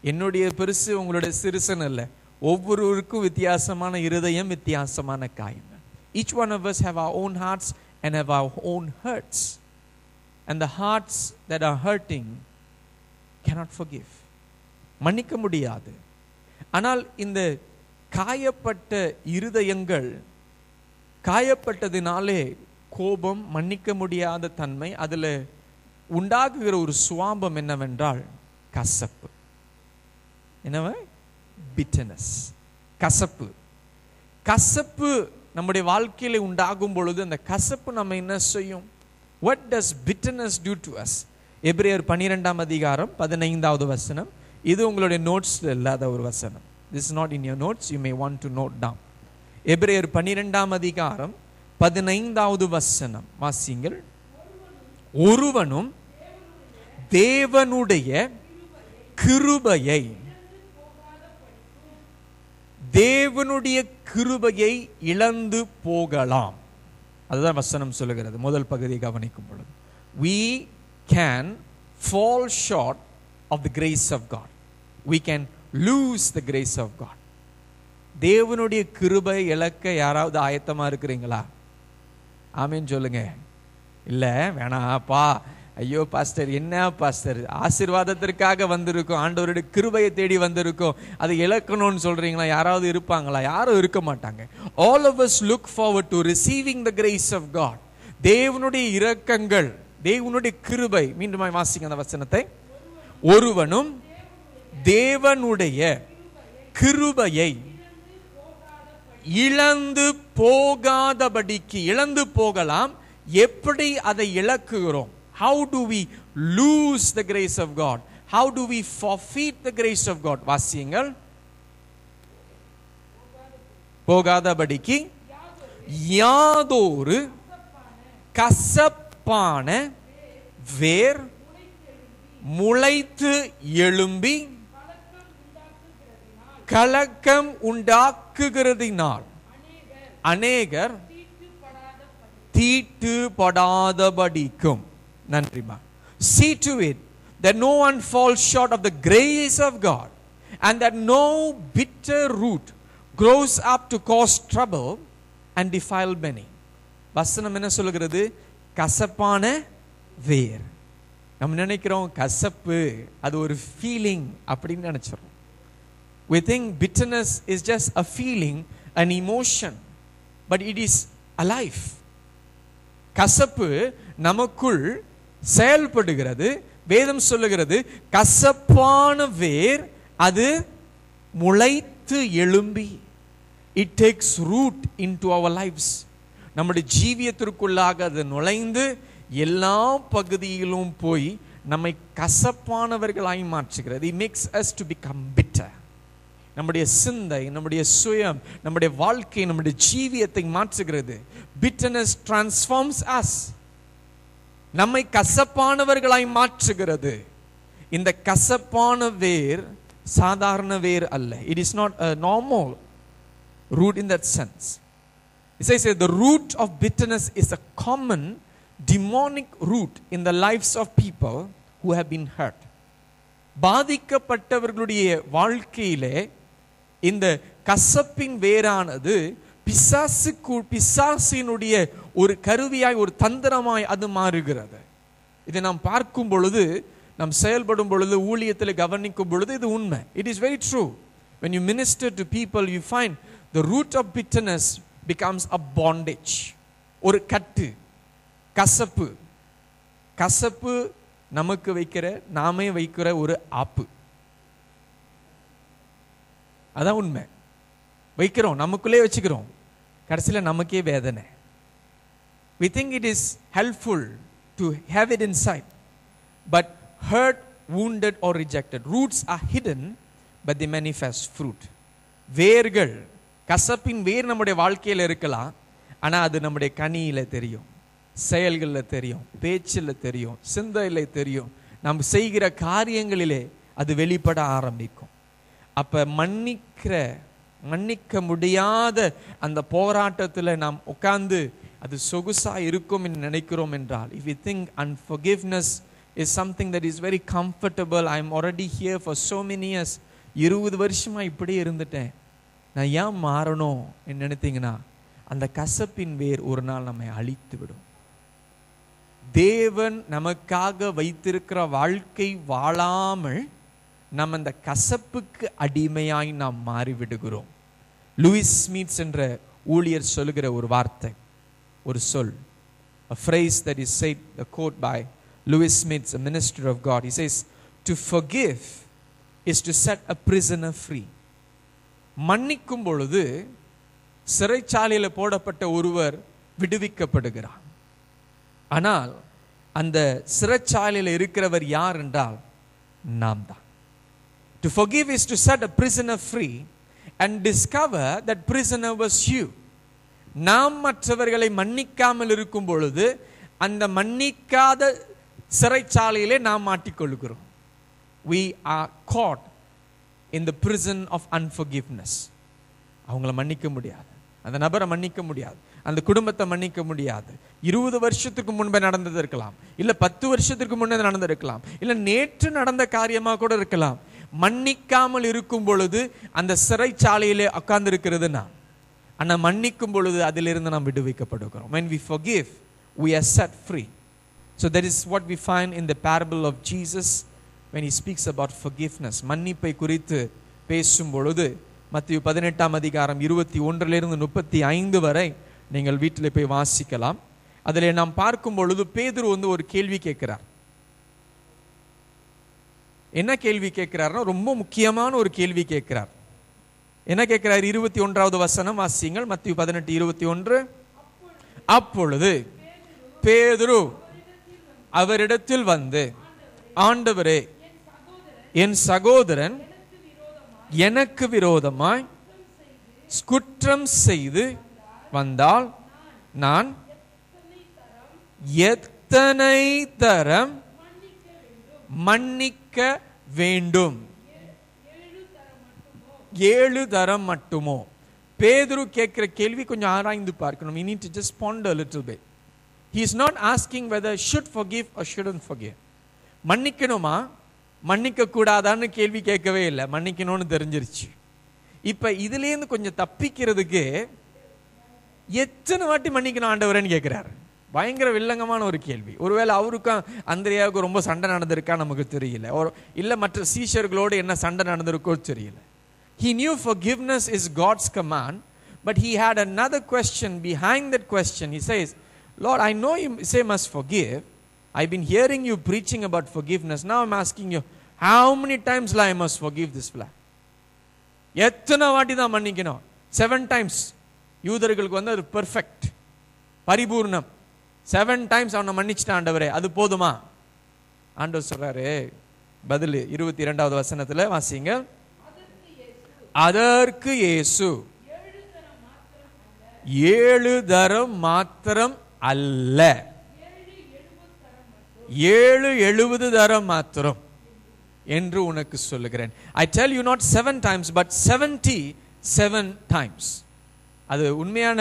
என்னுடைய பெருசு உங்களுடைய சிறுசன் அல்ல. ஒவ்வொருவருக்கும் வித்தியாசமான இருதயம், வித்தியாசமான காயங்கள். Each one of us have our own hearts and have our own hurts. And the hearts that are hurting cannot forgive. மன்னிக்க முடியாது. ஆனால் இந்த காயப்பட்ட இருதயங்கள், காயப்பட்டதினாலே கோபம், மன்னிக்க முடியாத தன்மை, அதில் உண்டாகுகிற ஒரு சுவாபம் என்னவென்றால் கசப்பு. என்னவா? bitterness. கசப்பு. கசப்பு நம்முடைய வாழ்க்கையில உண்டாகும் பொழுது அந்த கசப்பு நம்ம என்ன செய்யும்? What does bitterness do to us? எபிரேயர் 12ஆம் அதிகாரம் 15வது வசனம். இது உங்களுடைய நோட்ஸ்ல இல்லாத ஒரு வசனம். This is not in your notes, you may want to note down. எபிரேயர் 12ஆம் அதிகாரம் 15வது வசனம் வாசியுங்கள். ஒருவனும் தேவனுடைய கிருபையை இழந்து போகலாம். அதுதான் வசனம் சொல்லுகிறது. முதல் பகுதியை கவனிக்கும் பொழுது we can fall short of the grace of God. We can lose the grace of God. தேவனுடைய கிருபை இழக்க யாராவது ஆயத்தமா இருக்கிறீங்களா? ஆமென் சொல்லுங்க. இல்ல வேணாப்பா, ஐயோ பாஸ்டர், என்ன பாஸ்டர், ஆசீர்வாதத்திற்காக வந்திருக்கோம், ஆண்டவருடைய கிருபையை தேடி வந்திருக்கோம், அதை இழக்கணும்னு சொல்றீங்களா? யாராவது இருப்பாங்களா? யாரும் இருக்க மாட்டாங்க. All of us look forward to receiving the grace of God. தேவனுடைய இரக்கங்கள், தேவனுடைய கிருபை. மீண்டும் வாசிங்க அந்த வசனத்தை. ஒருவனும் தேவனுடைய கிருபையை இழந்து போகாதபடிக்கு. இழந்து போகலாம். எப்படி அதை இழக்குகிறோம்? How do we lose the grace of God? How do we forfeit the grace of God? வாசியுங்கள். போகாதபடிக்கு யாதொரு கசப்பான வேர் முளைத்து எழும்பி கலக்கம் உண்டாக்குகிறதினால் அநேகர் தீட்டுப்படாதபடிக்கும். நன்றிமா. See to it that no one falls short of the grace of God, and that no bitter root grows up to cause trouble and defile many. வசனம் என்ன சொல்கிறது? கசப்பான வேர். நம்ம நினைக்கிறோம் கசப்பு அது ஒரு ஃபீலிங் அப்படின்னு நினைச்சிரோம். We think bitterness is just a feeling, an emotion, but it is alive. கசப்பு நமக்குள் செயல்படுகிறது. வேதம் சொல்லுகிறது கசப்பான வேர் அது முளைத்து எழும்பி, it takes root into our lives. நம்முடைய ஜீவியத்திற்குள்ளாக அது நுழைந்து எல்லா பகுதியிலும் போய் நம்மை கசப்பானவர்களாய் மாற்றுகிறது. It makes us to become bitter. நம்முடைய சிந்தை, நம்முடைய சுயம், நம்முடைய வாழ்க்கை, நம்முடைய ஜீவியத்தை மாற்றுகிறது. Bitterness transforms us. நம்மை கசப்பானவர்களாய் மாற்றுகிறது. இந்த கசப்பான வேர் சாதாரண வேர் அல்ல. It is not a normal root in that sense. It says that the root of bitterness is a common demonic root in the lives of people who have been hurt. பாதிக்கப்பட்டவர்களுடைய வாழ்க்கையிலே இந்த கசப்பின் வேரானது பிசாசினுடைய ஒரு கருவியாய், ஒரு தந்திரமாய் அது மாறுகிறது. இதை நாம் பார்க்கும் பொழுது, நாம் செயல்படும் பொழுது, ஊழியத்தில் கவனிக்கும் பொழுது இது உண்மை. It is very true. When you minister to people, you find the root of bitterness becomes a bondage. ஒரு கட்டு, கசப்பு. கசப்பு நமக்கு வைக்கிற, நாமே வைக்கிற ஒரு ஆப்பு. அதான் உண்மை. வைக்கிறோம், நமக்குள்ளே வச்சுக்கிறோம், கடைசியில் நமக்கே வேதனை. We think it is helpful to have it inside, but hurt, wounded or rejected. Roots are hidden, but they manifest fruit. வேர்கள், கசப்பின் வேர் நம்முடைய வாழ்க்கையில் இருக்கலாம், ஆனால் அது நம்முடைய கனியில தெரியும், செயல்களில் தெரியும், பேச்சில் தெரியும், சிந்தையில் தெரியும், நாம் செய்கிற காரியங்களிலே அது வெளிப்பட ஆரம்பிக்கும். அப்ப மன்னிக்க முடியாத அந்த போராட்டத்தில் நாம் உட்கார்ந்து அது சொகுசா இருக்கும் என்று நினைக்கிறோம் என்றால், if we think unforgiveness is something that is very comfortable, I am already here for so many years, 20 வருஷமா இப்படியே இருந்துட்டேன், நான் ஏன் மாறணும் என்று நினைத்தீங்கன்னா, அந்த கசப்பின் வேர் ஒரு நாள் நம்மை அழித்து விடும். தேவன் நமக்காக வைத்திருக்கிற வாழ்க்கை வாழாமல் நம்ம அந்த கசப்புக்கு அடிமையாய் நாம் மாறிவிடுகிறோம். லூயிஸ் ஸ்மித்ஸ் என்ற ஊழியர் சொல்லுகிற ஒரு வார்த்தை, ஒரு சொல், a phrase that is said, a quote by Louis Smith, a minister of God. He says, to forgive is to set a prisoner free. மன்னிக்கும் பொழுது சிறைச்சாலையில் போடப்பட்ட ஒருவர் விடுவிக்கப்படுகிறார். ஆனால் அந்த சிறைச்சாலையில் இருக்கிறவர் யார் என்றால் நாம் தான். To forgive is to set a prisoner free and discover that prisoner was you. நாம் மற்றவர்களை மன்னிக்காமல் இருக்கும் பொழுது அந்த மன்னிக்காத சிறைச்சாலையிலே நாம் மாட்டிக்கொள்கிறோம். We are caught in the prison of unforgiveness. அவங்கள மன்னிக்க முடியாது, அந்த நபரை மன்னிக்க முடியாது, அந்த குடும்பத்தை மன்னிக்க முடியாது. 20 வருஷத்துக்கு முன்பே நடந்தது இருக்கலாம், இல்ல 10 வருஷத்துக்கு முன்னே நடந்திருக்கலாம், இல்ல நேற்று நடந்த காரியமா கூட இருக்கலாம். மன்னிக்காமல் இருக்கும் பொழுது அந்த சிறைச்சாலையிலே உட்கார்ந்து இருக்கிறது நாம். ஆனா மன்னிக்கும் பொழுது அதிலிருந்து நாம் விடுவிக்கப்படுகிறோம். When we forgive, we are set free. So that is what we find in the parable of Jesus when he speaks about forgiveness. மன்னிப்பை குறித்து பேசும் பொழுது மத்தேயு 18ஆம் அதிகாரம் 21 to 35 வரை நீங்கள் வீட்டில் போய் வாசிக்கலாம். அதிலே நாம் பார்க்கும் பொழுது பேதுரு ஒரு கேள்வி கேட்கிறார். என்ன கேள்வி கேட்கிறார்னா ரொம்ப முக்கியமான ஒரு கேள்வி கேட்கிறார். என்ன கேட்கிறார்? 21வது வசனம் வாசியுங்கள். மத்தேயு 18:21. அப்பொழுது பேதுரு அவரிடத்தில் வந்து, ஆண்டவரே, என் சகோதரன் எனக்கு விரோதமாய் குற்றம் செய்து வந்தால் நான் எத்தனை தரம் மன்னிக்க வேண்டும்? 7 தரம் மட்டுமோ? பேதுரு கேட்கிற கேள்வி கொஞ்சம் ஆராய்ந்து பார்க்கணும். We need to just ponder a little bit. He is not asking whether should forgive or shouldn't forgive. மன்னிக்கணுமா மன்னிக்க கூடாதான்னு கேள்வி கேட்கவே இல்லை, மன்னிக்கணும்னு தெரிஞ்சிருச்சு. இப்ப இதுல இருந்து கொஞ்சம் தப்பிக்கிறதுக்கு எத்தனை வாட்டி மன்னிக்கணும் ஆண்டவரேன்னு கேட்கிறாரு. பயங்கர வில்லங்கமான ஒரு கேள்வி. ஒருவேளை அவருக்கும் அந்திரியாவுக்கு ரொம்ப சண்டை நடந்திருக்கா நமக்கு தெரியல, இல்ல மற்ற சீஷர்களோடு என்ன சண்டை நடந்திருக்கோ தெரியல. He knew forgiveness is God's command, but he had another question behind that question. He says, Lord, I know you say must forgive. I've been hearing you preaching about forgiveness. Now I'm asking you, how many times I must forgive this fella? எத்தனை வாட்டி தான் மன்னிக்கணும்? 7 times. யூதர்களுக்கு அது perfect, பரிபூர்ணம். 7 times அவனை மன்னிச்சிட்டான் ஆண்டவரே, அது போதுமா? ஆண்டவர் சொல்றாரு பதில் 22வது வசனத்துல வாசிங்க. அதற்கு இயேசு 7 தரம் மாத்திரம் அல்ல, 70 தரம் மாத்திரம் என்று உனக்கு சொல்லுகிறேன். I tell you not 7 times but 77 times. அது உண்மையான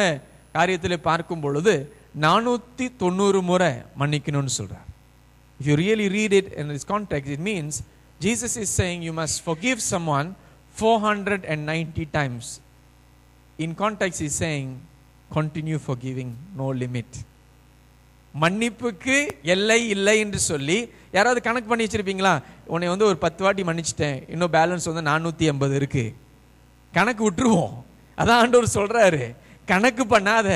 காரியத்தில் பார்க்கும் பொழுது 490 முறை மன்னிக்கணும்னு சொல்றார். If you really read it in this context, it means Jesus is saying you must forgive someone 490 times. In context he is saying continue forgiving, no limit. மன்னிப்புக்கு எல்லை இல்லை என்று சொல்லி யாராவது கணக்கு பண்ணி வச்சிருப்பீங்களா? உன்னை ஒரு 10 வாட்டி மன்னிச்சிட்டேன், இன்னும் பேலன்ஸ் 480 இருக்கு, கணக்கு விட்டுருவோம். அதான் ஆண்டவர் சொல்றாரு, கணக்கு பண்ணாத,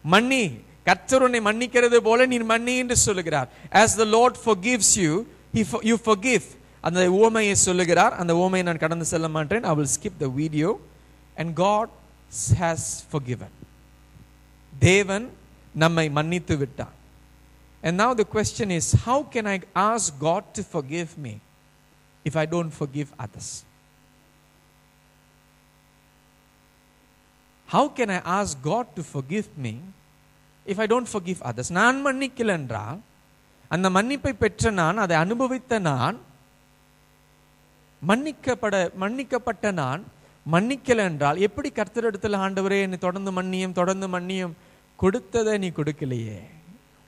மன்னி. கர்த்தர் உன்னை மன்னிக்கிறது போல நீ மன்னி என்று சொல்லுகிறார். As the Lord forgives you, you forgive. அந்த உவமையை சொல்லுகிறார். அந்த உவமையை நான் கடந்து செல்ல மாட்டேன். I will skip the video. And God has forgiven. தேவன் நம்மை மன்னித்து விட்டார். And now the question is, how can I ask God to forgive me if I don't forgive others? How can I ask God to forgive me if I don't forgive others? நான் மன்னிக்கல என்றால், அந்த மன்னிப்பை பெற்ற நான், அதை அனுபவித்த நான், மன்னிக்கப்பட்ட நான் மன்னிக்கல என்றால் எப்படி கர்த்தரிடத்தில் ஆண்டவரே என்னை தொடர்ந்து மன்னியும் கொடுத்ததை நீ கொடுக்கலையே,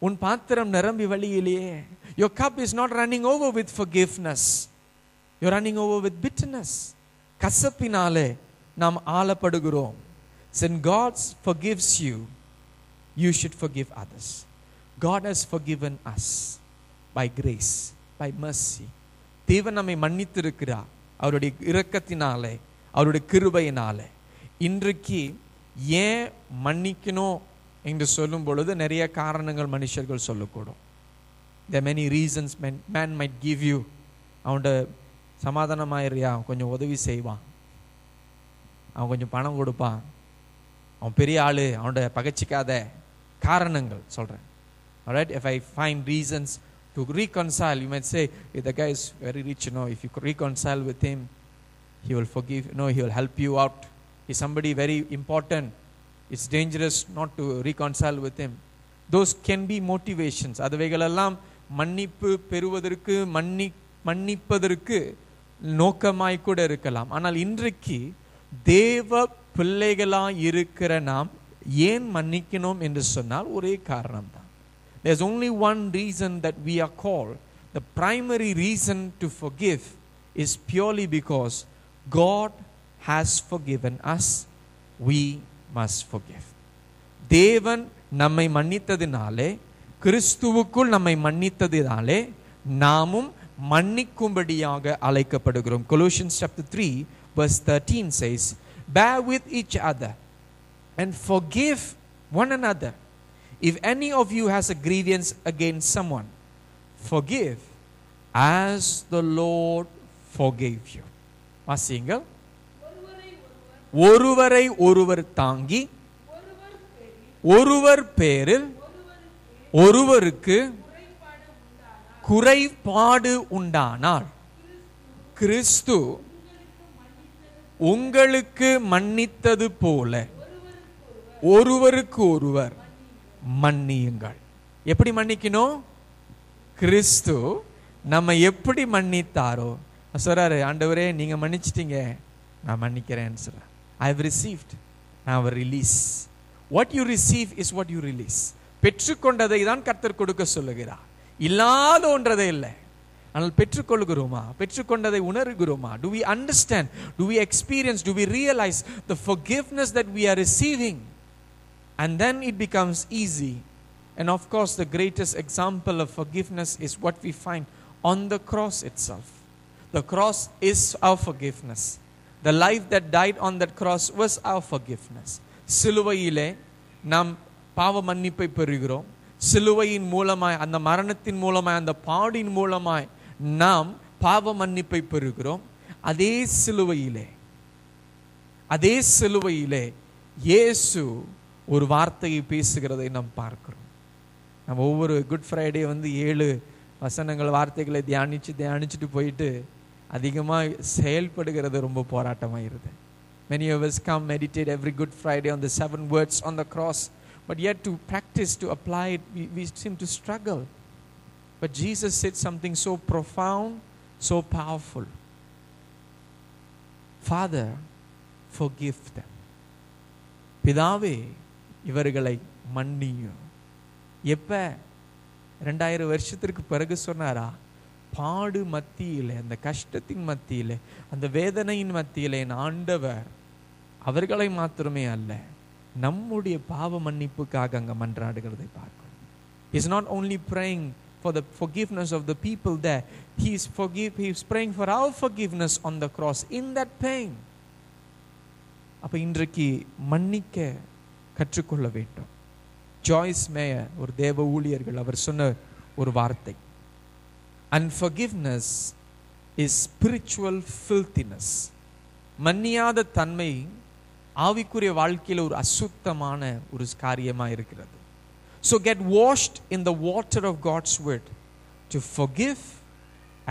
உன் பாத்திரம் நிரம்பி வழியிலேயே. Your cup is not running over with forgiveness, you're running over with bitterness. கசப்பினாலே நாம் ஆளப்படுகிறோம். When God forgives you, you should forgive others. God has forgiven us by grace, by mercy. தேவன் நம்மை மன்னித்திருக்கிறார் அவருடைய இரக்கத்தினாலே, அவருடைய கிருபையினாலே. இன்றைக்கு ஏன் மன்னிக்கணும் என்று சொல்லும் பொழுது நிறைய காரணங்கள் மனுஷர்கள் சொல்லக்கூடும். There are many reasons man might give you. அவனோட சமாதானமாயிரியா, கொஞ்சம் உதவி செய்வான், அவன் கொஞ்சம் பணம் கொடுப்பான், அவன் பெரிய ஆளு, அவனோட பகைச்சிக்காத காரணங்கள் சொல்றேன். Alright, if I find reasons to reconcile, you might say, if the guy is very rich, if you reconcile with him, he will forgive, he will help you out. He's somebody very important, it's dangerous not to reconcile with him. Those can be motivations. அதுவைகளெல்லாம் மன்னிப்பு பெறுவதற்கு, மன்னிப்பதற்கு நோக்கமாய் கூட இருக்கலாம். ஆனால் இன்றைக்கு தேவ பிள்ளைகளாய் இருக்கிற நாம் ஏன் மன்னிக்கணும் என்று சொன்னால் ஒரே காரணம் தான். There's only one reason that we are called. The primary reason to forgive is purely because God has forgiven us. We must forgive. தேவன் நம்மை மன்னித்ததினாலே, கிறிஸ்துவுக்குள் நம்மை மன்னித்ததினாலே நாமும் மன்னிக்கும்படியாக அழைக்கப்படுகிறோம். Colossians chapter 3 verse 13 says, bear with each other and forgive one another. If any of you has a grievance against someone, forgive as the Lord forgave you. வாசியுங்கள். ஒருவரை ஒருவர் தாங்கி, ஒருவர் பேரில் ஒருவருக்கு குறைபாடு உண்டானால், கிறிஸ்து உங்களுக்கு மன்னித்தது போல ஒருவருக்கு ஒருவர் மன்னியுங்கள். எப்படி மன்னிக்கணும்? கிறிஸ்து நம்ம எப்படி மன்னித்தாரோ சொல்றாரு, ஆண்டவரே நீங்க மன்னிச்சிட்டீங்க, நான் மன்னிக்கிறேன்னு சொல்ற. I have received, I have release. What you receive is what you release. பெற்றுக்கொண்டதை தான் கர்த்தர் கொடுக்க சொல்லுகிறார், இல்லாத ஒன்றதே இல்லை. ஆனால் பெற்றுக்கொள்கிறோமா? பெற்றுக்கொண்டதை உணர்கிறோமா? Do we understand? Do we experience? Do we realize the forgiveness that we are receiving? And then it becomes easy. And of course the greatest example of forgiveness is what we find on the cross itself. The cross is our forgiveness. The life that died on that cross was our forgiveness. சிலுவையிலே நாம் பாவ மன்னிப்பை பெறுகிறோம். சிலுவையின் மூலமாய், அந்த மரணத்தின் மூலமாய், அந்த பாடின் மூலமாய் நாம் பாவ மன்னிப்பை பெறுகிறோம். அதே சிலுவையிலே இயேசு ஒரு வார்த்தையை பேசுகிறதை நாம் பார்க்கிறோம். நம்ம ஒவ்வொரு குட் ஃப்ரைடே 7 வசனங்கள் வார்த்தைகளை தியானிச்சுட்டு போயிட்டு அதிகமாக செயல்படுகிறது ரொம்ப போராட்டமாயிருது. Many of us come meditate every Good Friday on the 7 words on the cross, but yet to practice, to apply it, we seem to struggle. But Jesus said something so profound, so powerful. Father, forgive them. பிதாவே இவர்களை மன்னியும். எப்ப 2000 வருஷத்திற்கு பிறகு சொன்னாரா? பாடு மத்தியிலே, அந்த கஷ்டத்தின் மத்தியிலே, அந்த வேதனையின் மத்தியிலே ஆண்டவர் அவர்களை மாத்திரமே அல்ல, நம்முடைய பாவ மன்னிப்புக்காக அங்க மன்றாடுகிறதை பார்க்கிறோம். He is not only praying for the forgiveness of the people there, he is praying for our forgiveness on the cross in that pain. அப்ப இன்றைக்கு மன்னிக்க கற்றுக்கொள்ள வேண்டும். ஜாய்ஸ் மேயர் ஒரு தேவ ஊழியர்கள், அவர் சொன்ன ஒரு வார்த்தை, unforgiveness is spiritual filthiness. மன்னியாத தன்மை ஆவிக்குரிய வாழ்க்கையில் ஒரு அசுத்தமான ஒரு காரியமா இருக்கிறது. So get washed in the water of God's word to forgive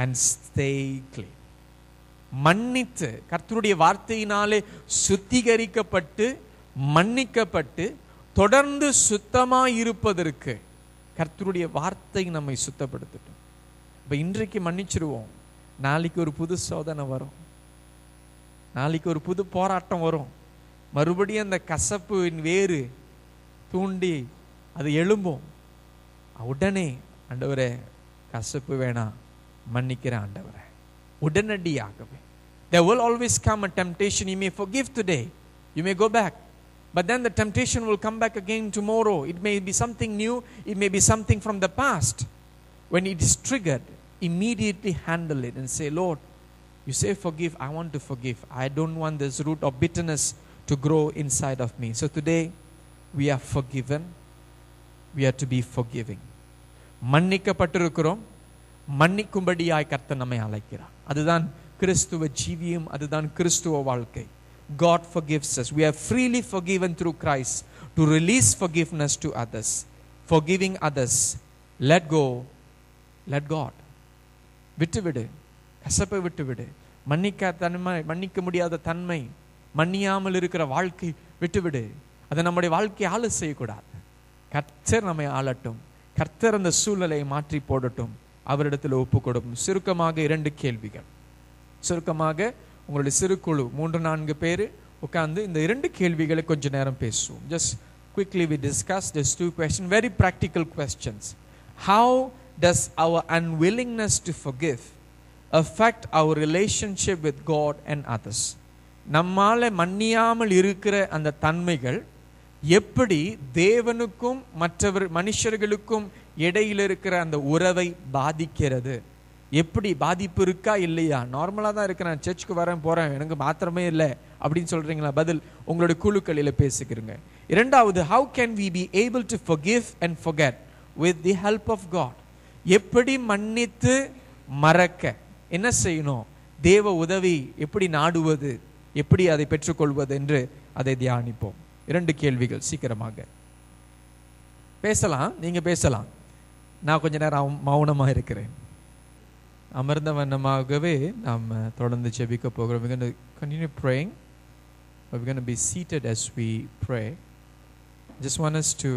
and stay clean. மன்னித்து கர்த்தருடைய வார்த்தையினாலே சுத்திகரிக்கப்பட்டு மன்னிக்கப்பட்டு தொடர்ந்து சுத்தமாய் இருப்பதற்கு கர்த்தருடைய வார்த்தை நம்மை சுத்தப்படுத்தட்டும். இப்போ இன்றைக்கு மன்னிச்சிருவோம், நாளைக்கு ஒரு புது சோதனை வரும், நாளைக்கு ஒரு புது போராட்டம் வரும், மறுபடியும் அந்த கசப்பின் வேறு தூண்டி அது எழும்பும். உடனே ஆண்டவரே கசப்பு வேணாம், மன்னிக்கிற ஆண்டவரே, உடனடியாகவே. There will always come a temptation. You may forgive today, you may go back, but then the temptation will come back again tomorrow. It may be something new, it may be something from the past. When it is triggered, immediately handle it and say, Lord, you say forgive, I want to forgive. I don't want this root of bitterness to grow inside of me. So today we are forgiven, we are to be forgiving. மன்னிக்கப்பட்டிருக்கிறோம், மன்னிக்கும்படியாய் கர்த்தர் நம்மை அழைக்கிறார். அதுதான் கிறிஸ்துவ ஜீவியம், அதுதான் கிறிஸ்துவ வாழ்க்கை. God forgives us. We are freely forgiven through Christ to release forgiveness to others. Forgiving others. Let go. Let God. விட்டுவிடு, கசப்பை விட்டுவிடு. மன்னிக்க முடியாத தன்மை, மன்னியாமல் இருக்கிற வாழ்க்கை விட்டுவிடு. அதை நம்முடைய வாழ்க்கையை ஆள செய்யக்கூடாது. கர்த்தர் நம்மை ஆளட்டும். கர்த்தர் அந்த சூழ்நிலையை மாற்றி போடட்டும். அவரிடத்தில் ஒப்பு கொடுக்கும். சுருக்கமாக 2 கேள்விகள். சுருக்கமாக உங்களுடைய சிறு குழு 3-4 பேர் உட்கார்ந்து இந்த 2 கேள்விகளை கொஞ்ச நேரம் பேசுவோம். Just quickly we discuss these 2 questions, very practical questions. How does our unwillingness to forgive affect our relationship with God and others? நம்மால மன்னியாமல் இருக்கிற அந்த தன்மைகள் எப்படி தேவனுக்கும் மனுஷர்களுக்கும் இடையில் இருக்கிற அந்த உறவை பாதிக்கிறது? எப்படி பாதிப்பு இருக்கா இல்லையா? நார்மலாக தான் இருக்கிறேன், சர்ச்சுக்கு வரேன் போகிறேன், எனக்கு மாத்திரமே இல்லை அப்படின்னு சொல்கிறீங்களா? பதில் உங்களுடைய குழுக்களில் பேசிக்கிறீங்க. 2வது, how can we be able to forgive and forget with the help of God? எப்படி மன்னித்து மறக்க என்ன செய்யணும்? தேவ உதவி எப்படி நாடுவது, எப்படி அதை பெற்றுக்கொள்வது என்று அதை தியானிப்போம். 2 கேள்விகள். சீக்கிரமாக பேசலாம், நீங்க பேசலாம். நான் கொஞ்ச நேரம் மௌனமாக இருக்கிறேன். அமர்ந்த வண்ணமாகவே நாம் தொடர்ந்து ஜெபிக்க போகிறோம். We're going to continue praying, but we're going to be seated as we pray. Just want us to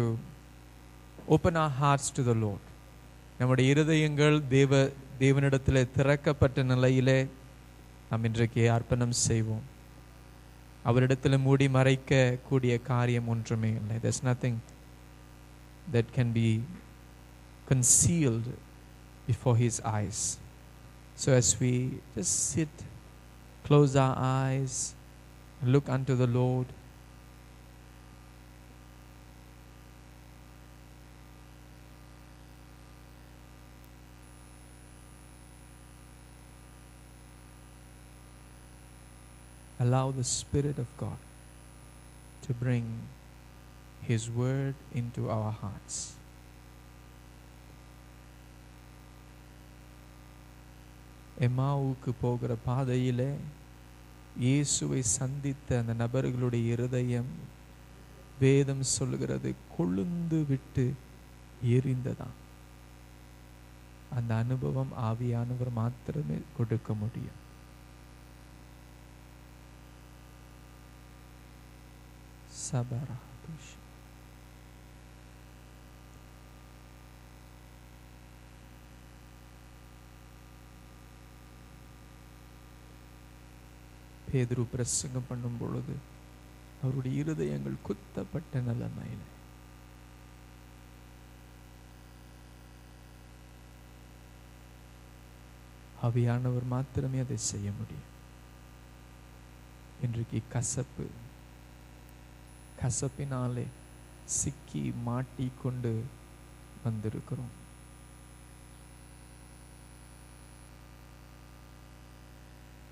open our hearts to the Lord. நம்முடைய இருதயங்கள் தேவனிடத்தில் திறக்கப்பட்ட நிலையிலே நாம் இன்றைக்கு அர்ப்பணம் செய்வோம். அவரிடத்தில் மூடி மறைக்க கூடிய காரியம் ஒன்றுமே இல்லை. There's nothing that can be concealed before His eyes. So as we just sit, close our eyes, and look unto the Lord, allow the Spirit of God to bring His word into our hearts. எம்மாவுக்கு போகிற பாதையிலே இயேசுவை சந்தித்த அந்த நபர்களுடைய இருதயம் வேதம் சொல்லுகிறது கொழுந்து விட்டு எரிந்ததாம். அந்த அனுபவம் ஆவியானவர் மாத்திரமே கொடுக்க முடியும். சபராதுஷ் பேதுரு பிரசங்கம் பண்ணும் பொழுது அவருடைய இருதயங்கள் குத்தப்பட்ட நிலைமையில் ஆவியானவர் மாத்திரமே அதை செய்ய முடியும். இன்றைக்கு கசப்பினாலே சிக்கி மாட்டிக்கொண்டு வந்திருக்கிறோம்.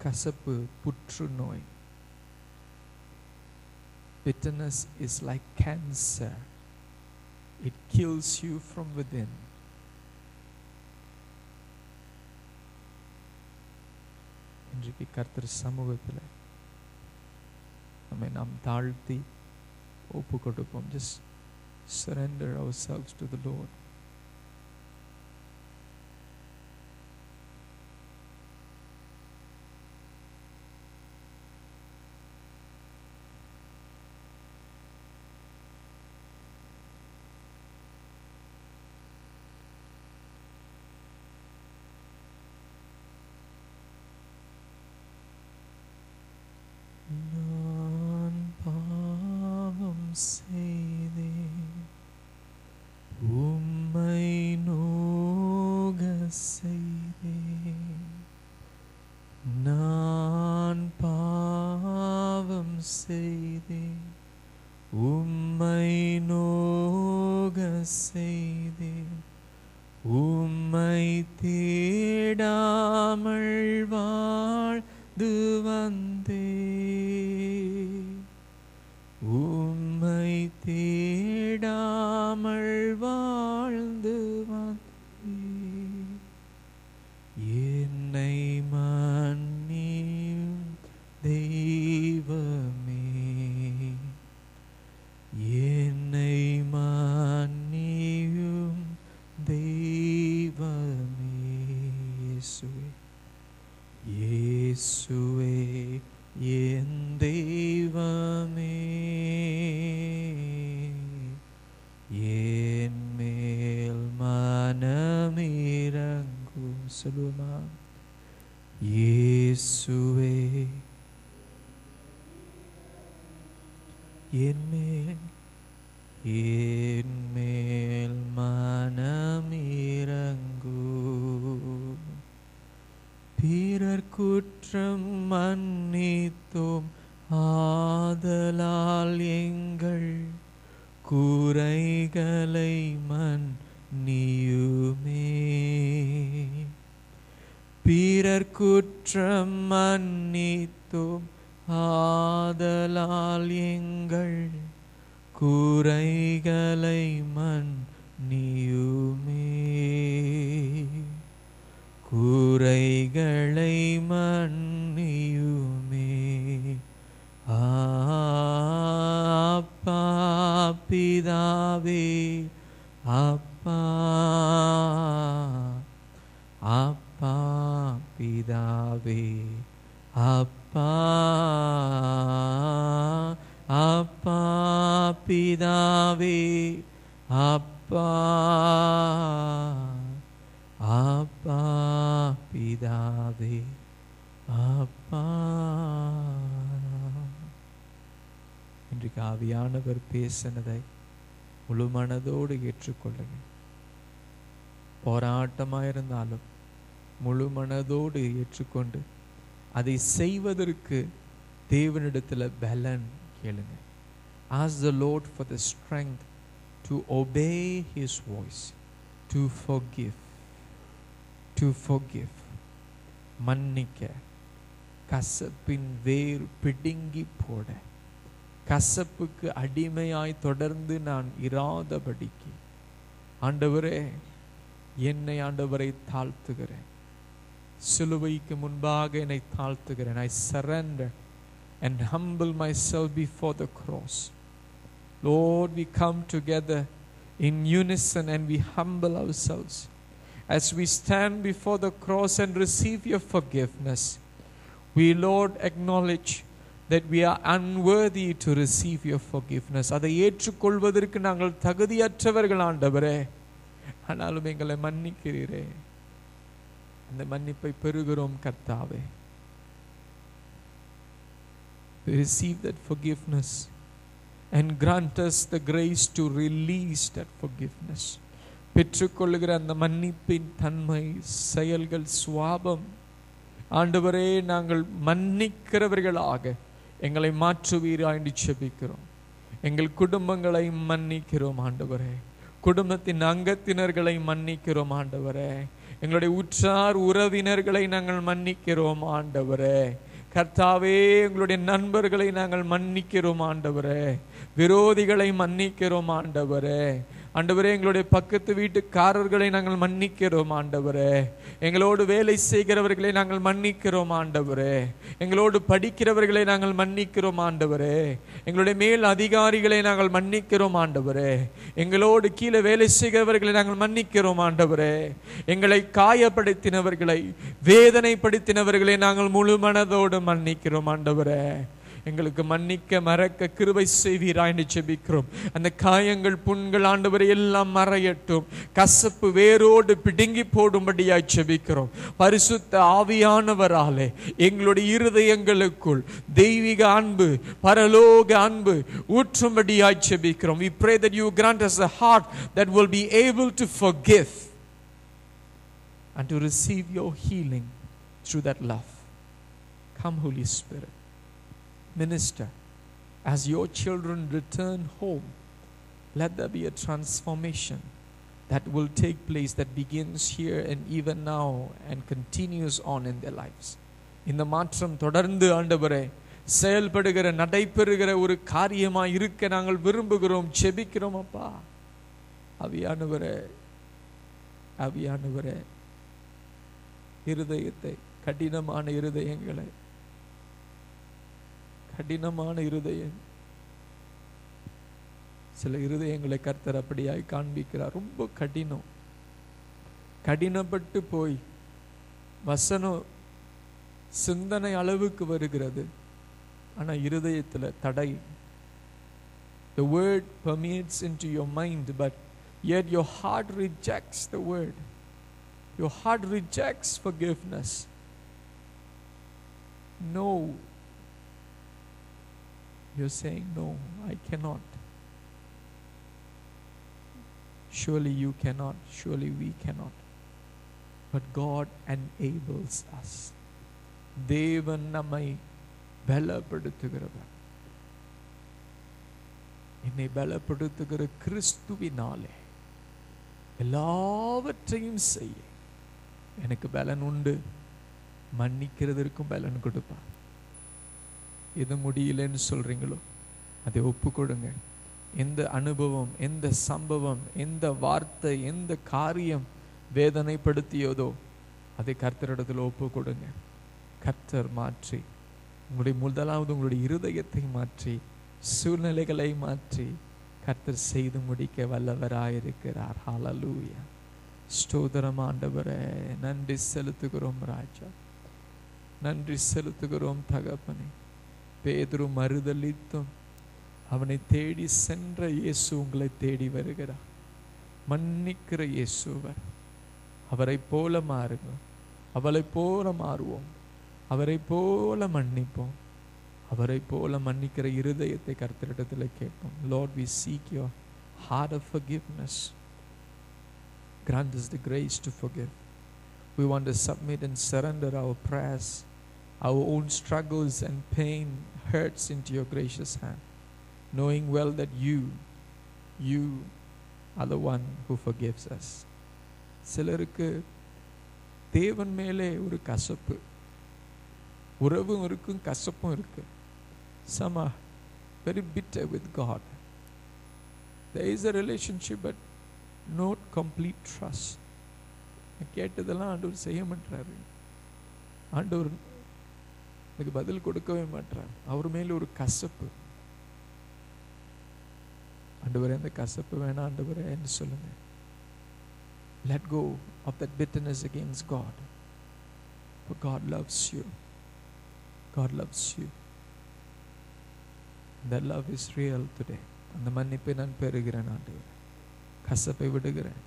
கசப்பு புற்றுநோய். Bitterness is like cancer. It kills you from within. இன்றைக்கு கர்த்தர் சமூகத்தில் நம்மை நாம் தாழ்த்தி ஒப்பு கொடுப்போம். Just surrender ourselves to the Lord. என்னை மன்னி இயேசுவே என் தெய்வமே, என் மேல் மனமிரங்கும். சொல்லுமா, இயேசுவே என் மேல் மனமிரங்கும். பிறர் குற்றம் மன்னித்தோம், ஆதலால் எங்கள் குறைகளை மன்னியுமே. பிறர் குற்றம் மன்னித்தோம், ஆதலால் எங்கள் குறைகளை மன்னியுமே. குறைகளை மன்னியுமே. அப்பா பிதாவே, அப்பா அப்பா பிதாவே, அப்பா அப்பா பிதாவே, அப்பா அப்பா பிதாவே, அப்பா. இன்றைக்கு ஆவியானவர் பேசினதை முழு மனதோடு ஏற்றுக்கொள்ளுங்கள். போராட்டமாயிருந்தாலும் முழு மனதோடு ஏற்றுக்கொண்டு அதை செய்வதற்கு தேவனிடத்தில் பலன் கேளுங்க. Ask the Lord for the strength to obey His voice, to forgive, மன்னிக்க, கசப்பின் வேர் பிடுங்கி போட, கசப்புக்கு அடிமையாய் தொடர்ந்து நான் இராதபடிக்கு ஆண்டவரே என்னை ஆண்டவரை தாழ்த்துகிறேன். சிலுவைக்கு முன்பாக என்னை தாழ்த்துகிறேன். I surrender and humble myself before the cross. Lord, we come together in unison and we humble ourselves as we stand before the cross and receive your forgiveness. We, Lord, acknowledge that we are unworthy to receive your forgiveness. அதை ஏற்றுக்கொள்வதற்கு நாங்கள் தகுதியற்றவர்கள் ஆண்டவரே. ஆனாலும் எங்களை மன்னிக்கிறீரே. அந்த மன்னிப்பை பெறுகிறோம் கர்த்தாவே. We receive that forgiveness and grant us the grace to release that forgiveness. பெற்றுக்கொள்ளுகிற அந்த மன்னிப்பின் தன்மை, செயல்கள், சுவாபம் ஆண்டவரே நாங்கள் மன்னிக்கிறவர்களாக எங்களை மாற்றுவீராய் என்று ஜெபிக்கிறோம். எங்கள் குடும்பங்களை மன்னிக்கிறோம் ஆண்டவரே. குடும்பத்தின் அங்கத்தினர்களை மன்னிக்கிறோம் ஆண்டவரே. எங்களுடைய உற்றார் உறவினர்களை நாங்கள் மன்னிக்கிறோம் ஆண்டவரே. கர்த்தாவே எங்களுடைய நண்பர்களை நாங்கள் மன்னிக்கிறோம் ஆண்டவரே. விரோதிகளை மன்னிக்கிறோம் ஆண்டவரே. ஆண்டவரே எங்களுடைய பக்கத்து வீட்டுக்காரர்களை நாங்கள் மன்னிக்கிறோம் ஆண்டவரே. எங்களோடு வேலை செய்கிறவர்களை நாங்கள் மன்னிக்கிறோம் ஆண்டவரே. எங்களோடு படிக்கிறவர்களை நாங்கள் மன்னிக்கிறோம் ஆண்டவரே. எங்களுடைய மேல் அதிகாரிகளை நாங்கள் மன்னிக்கிறோம் ஆண்டவரே. எங்களோடு கீழே வேலை செய்கிறவர்களை நாங்கள் மன்னிக்கிறோம் ஆண்டவரே. எங்களை காயப்படுத்தினவர்களை, வேதனைப்படுத்தினவர்களை நாங்கள் முழு மனதோடு மன்னிக்கிறோம் ஆண்டவரே. எங்களுக்கு மன்னிக்க மறக்க கிருபை செய்வீராய் என்று ஜெபிக்கிறோம். அந்த காயங்கள், புண்கள் ஆண்டவரே எல்லாம் மறையட்டும். கசப்பு வேரோடு பிடுங்கி போடும்படியாய் ஜெபிக்கிறோம். பரிசுத்த ஆவியானவராலே எங்களுடைய இருதயங்களுக்குள் தெய்வீக அன்பு, பரலோக அன்பு ஊற்றும்படியாய் ஜெபிக்கிறோம். We pray that you grant us a heart that will be able to forgive and to receive your healing through that love. Come, Holy Spirit. Minister, as your children return home, let there be a transformation that will take place, that begins here and even now and continues on in their lives. இந்த மாற்றம் தொடர்ந்து ஆண்டவரே செயல்படுகிற, நடைபெறுகிற ஒரு காரியமாய் இருக்க நாங்கள் விரும்புகிறோம், ஜெபிக்கிறோம் அப்பா. ஆவியானவரே, ஆவியானவரே, இருதயத்தை, கடினமான இருதயங்களை, கடினமான இருதயம், சில இருதயங்களை கர்த்தர் அப்படியாய் காண்பிக்கிறார். ரொம்ப கடினப்பட்டு போய் வசனம் சிந்தனை அளவுக்கு வருகிறது, ஆனா இருதயத்துல தடை. The word permeates into your mind, but yet your heart rejects the word. Your heart rejects forgiveness. No. You're saying, no, I cannot. Surely you cannot. Surely we cannot. But God enables us. தேவன் நம்மை பலப்படுத்துகிறவர். என்னை பலப்படுத்துகிற கிறிஸ்துவினாலே எல்லாவற்றையும் செய்ய எனக்கு பலன் உண்டு. மன்னிக்கிறதற்கும் பலன் கொடுப்பார். எது முடியலன்னு சொல்றீங்களோ அதை ஒப்பு கொடுங்க. எந்த அனுபவம், எந்த சம்பவம், எந்த வார்த்தை, எந்த காரியம் வேதனைப்படுத்தியதோ அதை கர்த்தரிடத்தில் ஒப்பு கொடுங்க. கர்த்தர் மாற்றி உங்களுடைய முதலாவது உங்களுடைய இருதயத்தை மாற்றி சூழ்நிலைகளை மாற்றி கர்த்தர் செய்து முடிக்க வல்லவராயிருக்கிறார். ஹல்லேலூயா. ஸ்தோத்திரம் ஆண்டவரே. நன்றி செலுத்துகிறோம் ராஜா, நன்றி செலுத்துகிறோம் தகப்பனே. பேதுரு மறுதலித்தும் அவனை தேடி சென்ற இயேசு உங்களை தேடி வருகிறார். மன்னிக்கிற இயேசுவர். அவரை போல மாறுங்க, அவளை போல மாறுவோம், அவரை போல மன்னிப்போம், அவரை போல மன்னிக்கிற இருதயத்தை கர்த்தரிடத்தில் கேட்போம். Lord, we seek your heart of forgiveness. Grant us the grace to forgive. We want to submit and surrender our prayers, our own struggles and pain, hurts into your gracious hand, knowing well that you are the one who forgives us. சிலருக்கு தேவன் மேலே ஒரு கசப்பு, உறவும் இருக்கும் கசப்பும் இருக்கு. Some are very bitter with God. There is a relationship but not complete trust. கேட்டதெல்லாம் ஆண்டவர் செய்ய மாட்டாரு. ஆண்டவர் எனக்கு பதில் கொடுக்கவே மாட்டார். அவர் மேல ஒரு கசப்பு. ஆண்டவரே அந்த கசப்பு வேணாம் ஆண்டவரே என்று சொல்லுங்க. Let go of that bitterness against God. For God loves you. God loves you. That love is real today. அந்த மன்னிப்பை நான் பெறுகிறேன் ஆண்டவரே. கசப்பை விடுகிறேன்,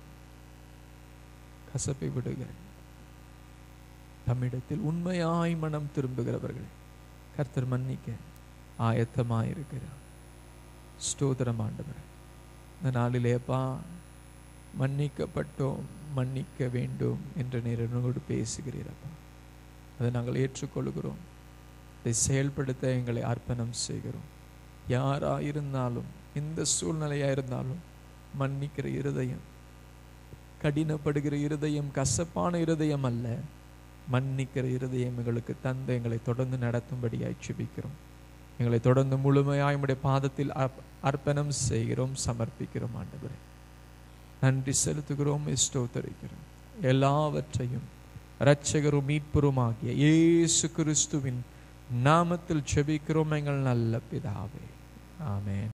கசப்பை விடுகிறேன். தம்மிடத்தில் உண்மையாய் மனம் திரும்புகிறவர்கள் கர்த்தர் மன்னிக்க ஆயத்தமாயிருக்கிறார். ஸ்தோத்திரம் ஆண்டவரே. இந்த நாளிலேப்பா மன்னிக்கப்பட்டோம், மன்னிக்க வேண்டும் என்ற நேரோடு பேசுகிறீரப்பா. அதை நாங்கள் ஏற்றுக்கொள்கிறோம். அதை செயல்படுத்த எங்களை அர்ப்பணம் செய்கிறோம். யாராயிருந்தாலும், எந்த சூழ்நிலையாயிருந்தாலும் மன்னிக்கிற இருதயம், கடினப்படுகிற இருதயம், கசப்பான இருதயம் அல்ல, மன்னிக்கிற இருதயம் எங்களுக்கு தந்து எங்களை தொடர்ந்து நடத்தும்படியாய் ஜெபிக்கிறோம். எங்களை தொடர்ந்து முழுமையாய் உம்முடைய பாதத்தில் அர்ப்பணம் செய்கிறோம், சமர்ப்பிக்கிறோம் ஆண்டவரே. நன்றி செலுத்துகிறோம், ஸ்தோத்திரிக்கிறோம். எல்லாவற்றையும் இரட்சகரும் மீட்பருமாகிய இயேசு கிறிஸ்துவின் நாமத்தில் ஜெபிக்கிறோம் எங்கள் நல்ல பிதாவே. ஆமென்.